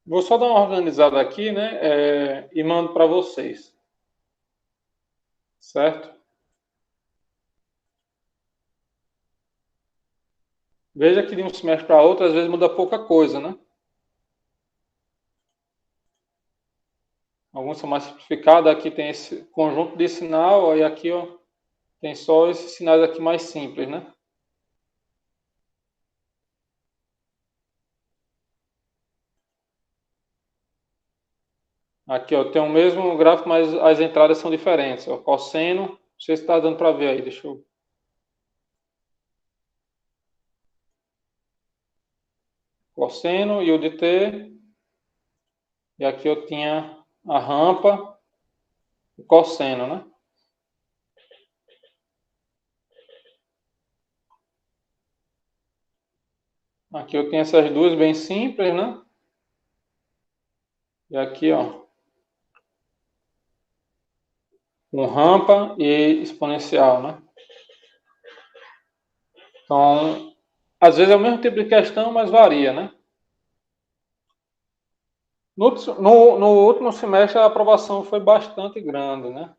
Vou só dar uma organizada aqui, né? E mando para vocês. Certo? Veja que de um semestre para outro, às vezes muda pouca coisa, né? Alguns são mais simplificados. Aqui tem esse conjunto de sinal, aí aqui ó, tem só esses sinais aqui mais simples, né? Aqui ó, tem o mesmo gráfico, mas as entradas são diferentes. Ó, cosseno, não sei se está dando para ver aí, deixa eu... Cosseno e o de t. E aqui eu tinha a rampa, o cosseno, né? Aqui eu tenho essas duas bem simples, né? E aqui, ó, com rampa e exponencial, né? Então, às vezes é o mesmo tipo de questão, mas varia, né? No último semestre a aprovação foi bastante grande, né?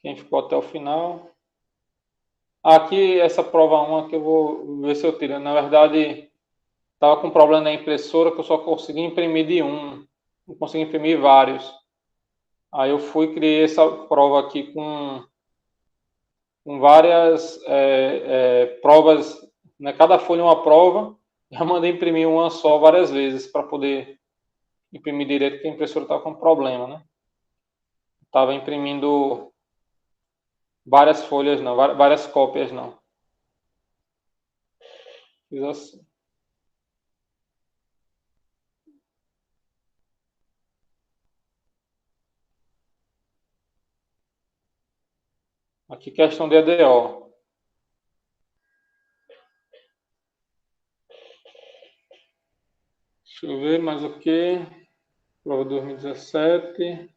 Quem ficou até o final. Aqui, essa prova 1 aqui eu vou ver se eu tiro. Na verdade, estava com problema na impressora que eu só conseguia imprimir de um, não conseguia imprimir vários. Aí eu fui e criei essa prova aqui com várias provas, né? Cada folha é uma prova. Já mandei imprimir uma só várias vezes para poder imprimir direito, porque a impressora estava com problema, né? Estava imprimindo várias folhas, não, várias cópias, não. Fiz assim. Aqui questão de EDO. Deixa eu ver mais o que. Prova 2017.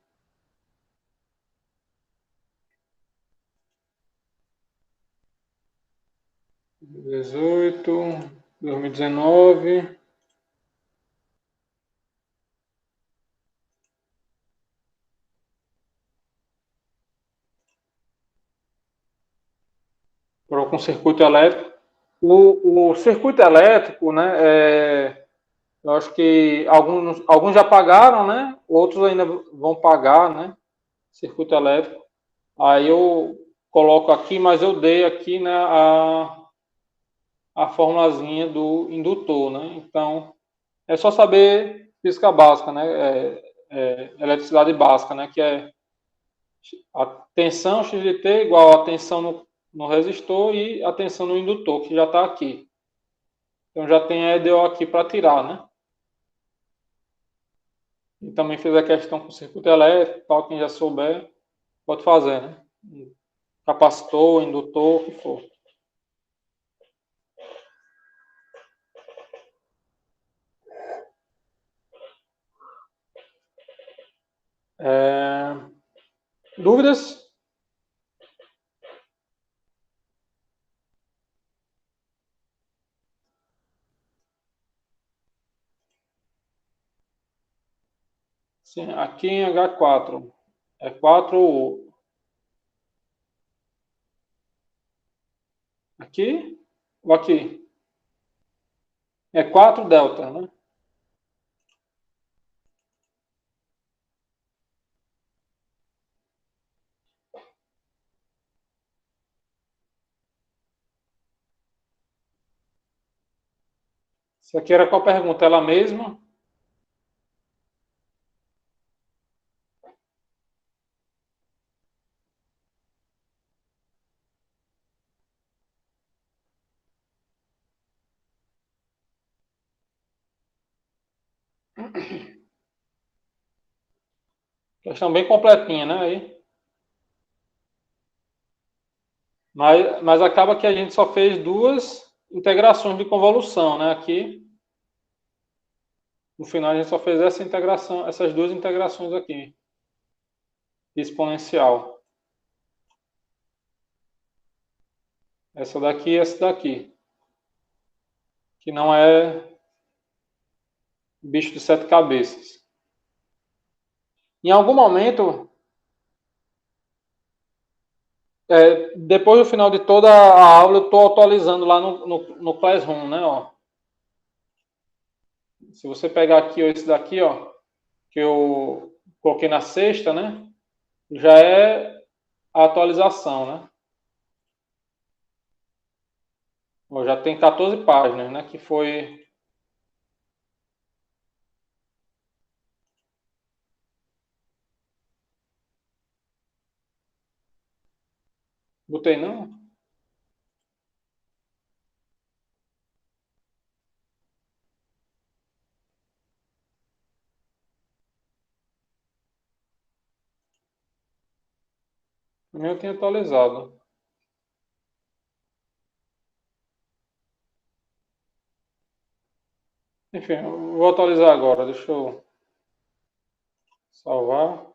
2018. 2019. Prova com circuito elétrico. O circuito elétrico, né? Eu acho que alguns já pagaram, né? Outros ainda vão pagar, né? Circuito elétrico. Aí eu coloco aqui, mas eu dei aqui, né, a formulazinha do indutor, né? Então, é só saber física básica, né? Eletricidade básica, né? Que é a tensão x de t igual a tensão no resistor e a tensão no indutor, que já está aqui. Então, já tem a EDO aqui para tirar, né? E também fiz a questão com circuito elétrico, tal, quem já souber, pode fazer, né? Capacitor, indutor, o que for. É... Dúvidas? Sim, aqui em H4. É 4 aqui ou aqui? É 4 delta, né? Isso aqui era qual pergunta? Ela mesma? Questão bem completinha, né? Aí. Mas acaba que a gente só fez duas integrações de convolução, né? Aqui, no final, a gente só fez essa integração, essas duas integrações aqui, de exponencial. Essa daqui e essa daqui. Que não é bicho de sete cabeças. Em algum momento, depois do final de toda a aula, eu estou atualizando lá no Classroom, né? Ó. Se você pegar aqui ó, esse daqui, ó, que eu coloquei na sexta, né? Já é a atualização, né? Ó, já tem 14 páginas, né? Que foi. Botei não? Eu tinha atualizado. Enfim, eu vou atualizar agora. Deixa eu salvar.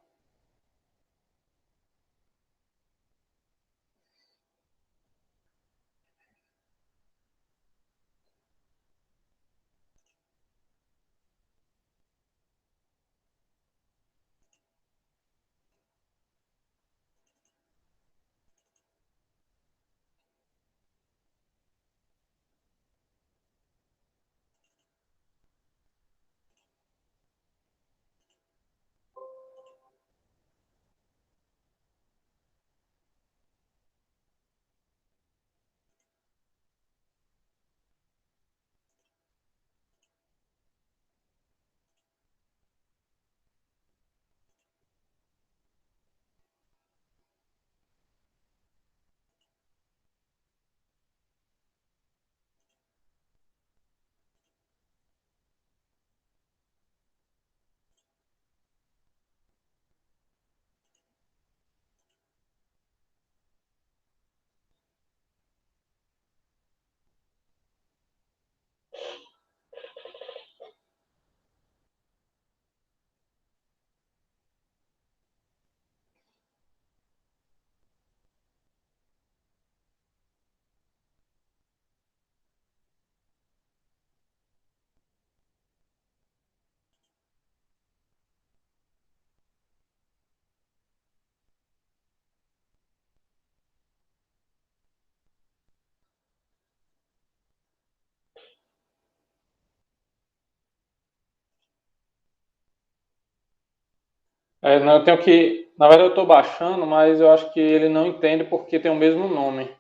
Não, eu tenho que. Na verdade, eu estou baixando, mas eu acho que ele não entende porque tem o mesmo nome.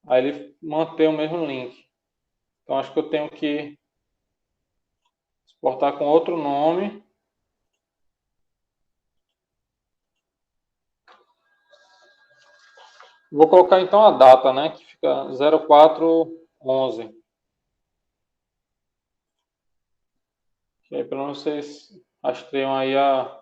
Aí ele mantém o mesmo link. Então acho que eu tenho que exportar com outro nome. Vou colocar então a data, né? Que fica 0411. Que aí pelo menos vocês rastreiam aí a.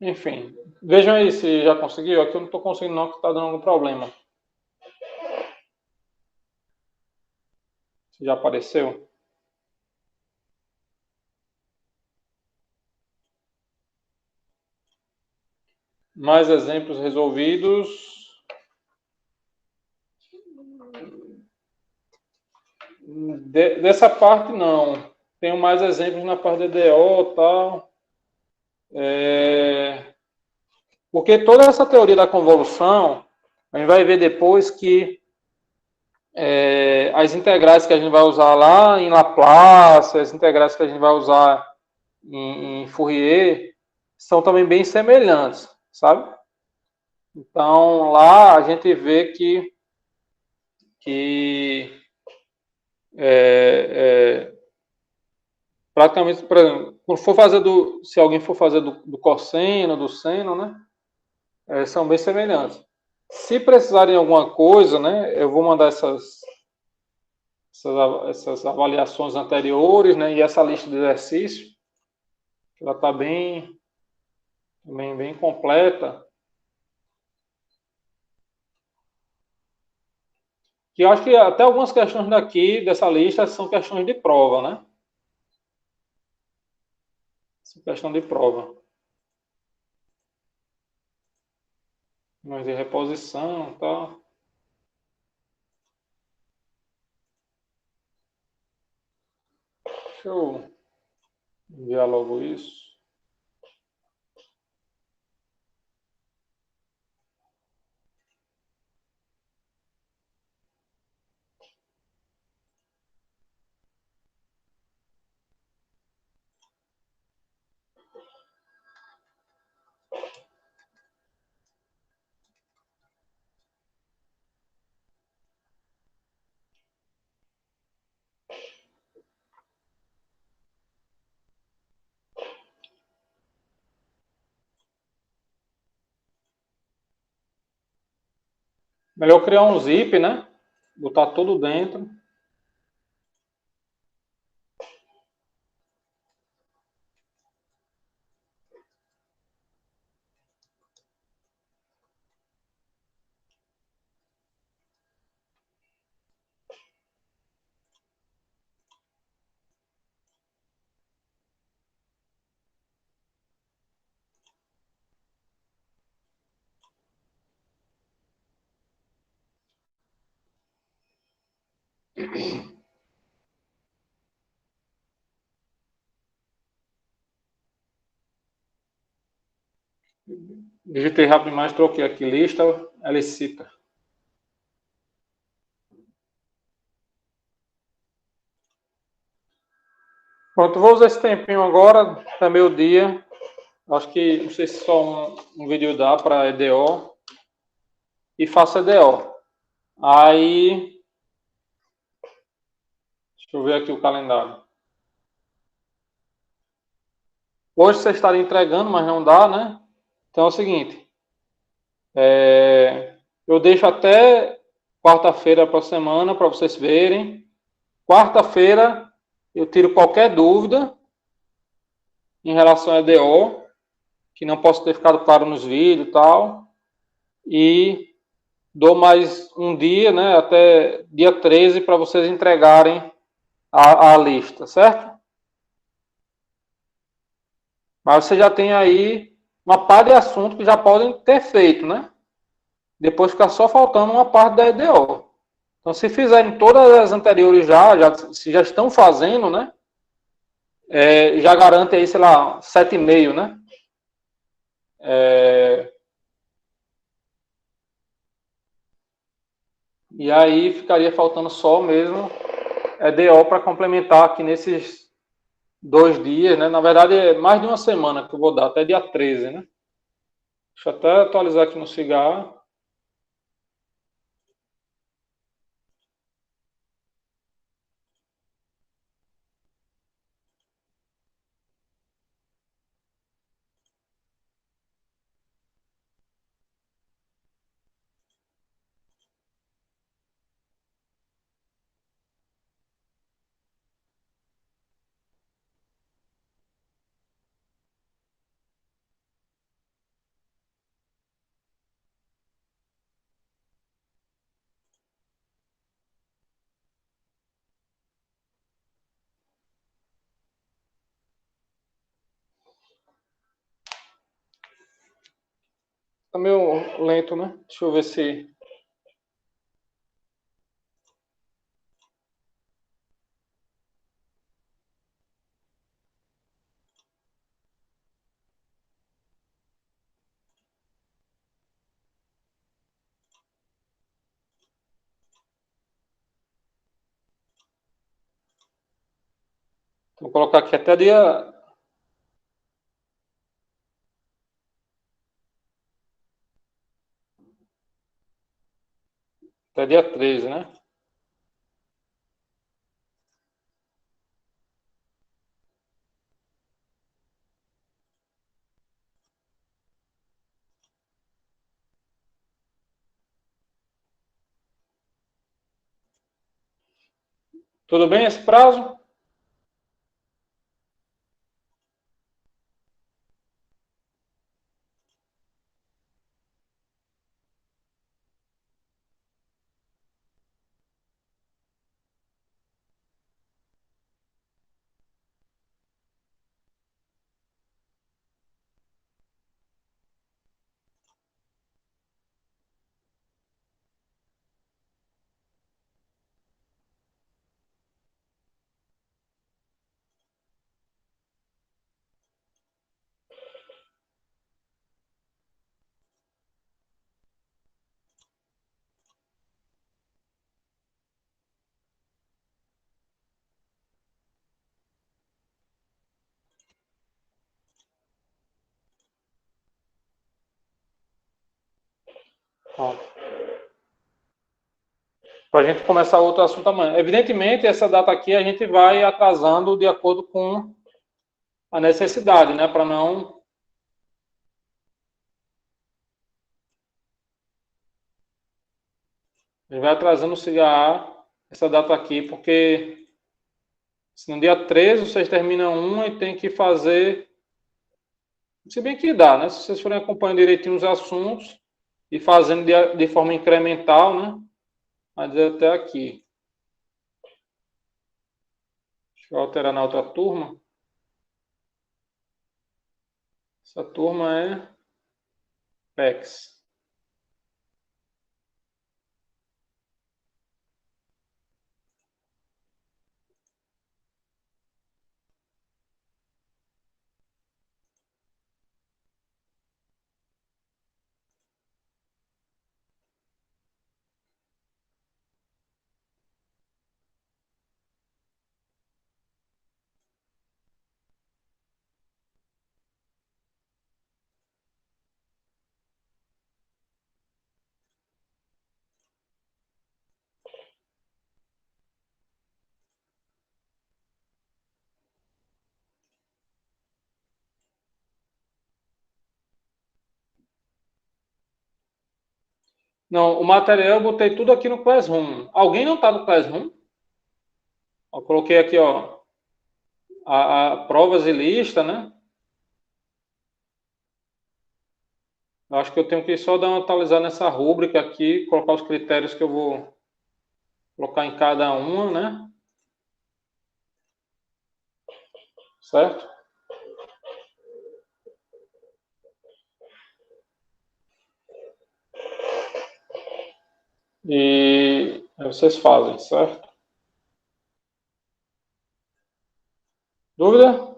Enfim, vejam aí se já conseguiu. Aqui eu não estou conseguindo não, que está dando algum problema. Se já apareceu. Mais exemplos resolvidos. Dessa parte não. Tenho mais exemplos na parte de DO e tal. Porque toda essa teoria da convolução, a gente vai ver depois que as integrais que a gente vai usar lá em Laplace, as integrais que a gente vai usar em Fourier, são também bem semelhantes, sabe? Então, lá a gente vê que praticamente, por exemplo, se alguém for fazer do cosseno, do seno, né? São bem semelhantes. Se precisarem de alguma coisa, né? Eu vou mandar essas avaliações anteriores, né? E essa lista de exercícios, ela está bem completa. Que eu acho que até algumas questões daqui, dessa lista, são questões de prova, né? São questão de prova. Mas de reposição e tal. Deixa eu enviar logo isso. Melhor criar um zip, né? Botar tudo dentro. Digitei rápido demais, troquei aqui lista, ela cita. Pronto, vou usar esse tempinho agora, até meio-dia. Acho que, não sei se só um vídeo dá para EDO. E faço EDO. Aí, deixa eu ver aqui o calendário. Hoje você estaria entregando, mas não dá, né? Então é o seguinte, eu deixo até quarta-feira para a semana para vocês verem. Quarta-feira eu tiro qualquer dúvida em relação a EDO, que não posso ter ficado claro nos vídeos e tal. E dou mais um dia, né, até dia 13, para vocês entregarem a lista, certo? Mas você já tem aí uma parte de assunto que já podem ter feito, né? Depois fica só faltando uma parte da EDO. Então, se fizerem todas as anteriores se já estão fazendo, né? Já garante aí, sei lá, 7,5, né? É, e aí ficaria faltando só mesmo EDO para complementar aqui nesses 2 dias, né? Na verdade, é mais de uma semana que eu vou dar, até dia 13, né? Deixa eu até atualizar aqui no cigarro. Tá meio lento, né? Deixa eu ver se... Vou colocar aqui até dia 13, né? Tudo bem esse prazo? Para a gente começar outro assunto amanhã. Evidentemente, essa data aqui a gente vai atrasando de acordo com a necessidade, né? Para não... A gente vai atrasando o cigarro, essa data aqui, porque se no dia 13 vocês terminam uma e tem que fazer... Se bem que dá, né? Se vocês forem acompanhando direitinho os assuntos e fazendo de forma incremental, né? Mas até aqui. Deixa eu alterar na outra turma. Essa turma é PEX. Não, o material eu botei tudo aqui no Classroom. Alguém não está no Classroom? Eu coloquei aqui, ó, a provas e lista, né? Eu acho que eu tenho que só dar uma atualizada nessa rúbrica aqui, colocar os critérios que eu vou colocar em cada uma, né? Certo? E aí vocês fazem, certo? Dúvida?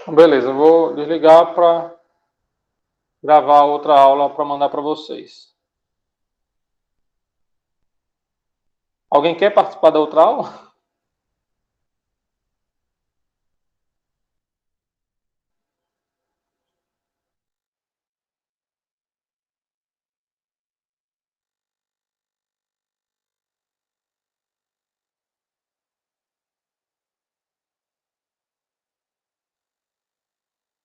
Beleza, eu vou desligar para gravar outra aula para mandar para vocês. Alguém quer participar da outra aula?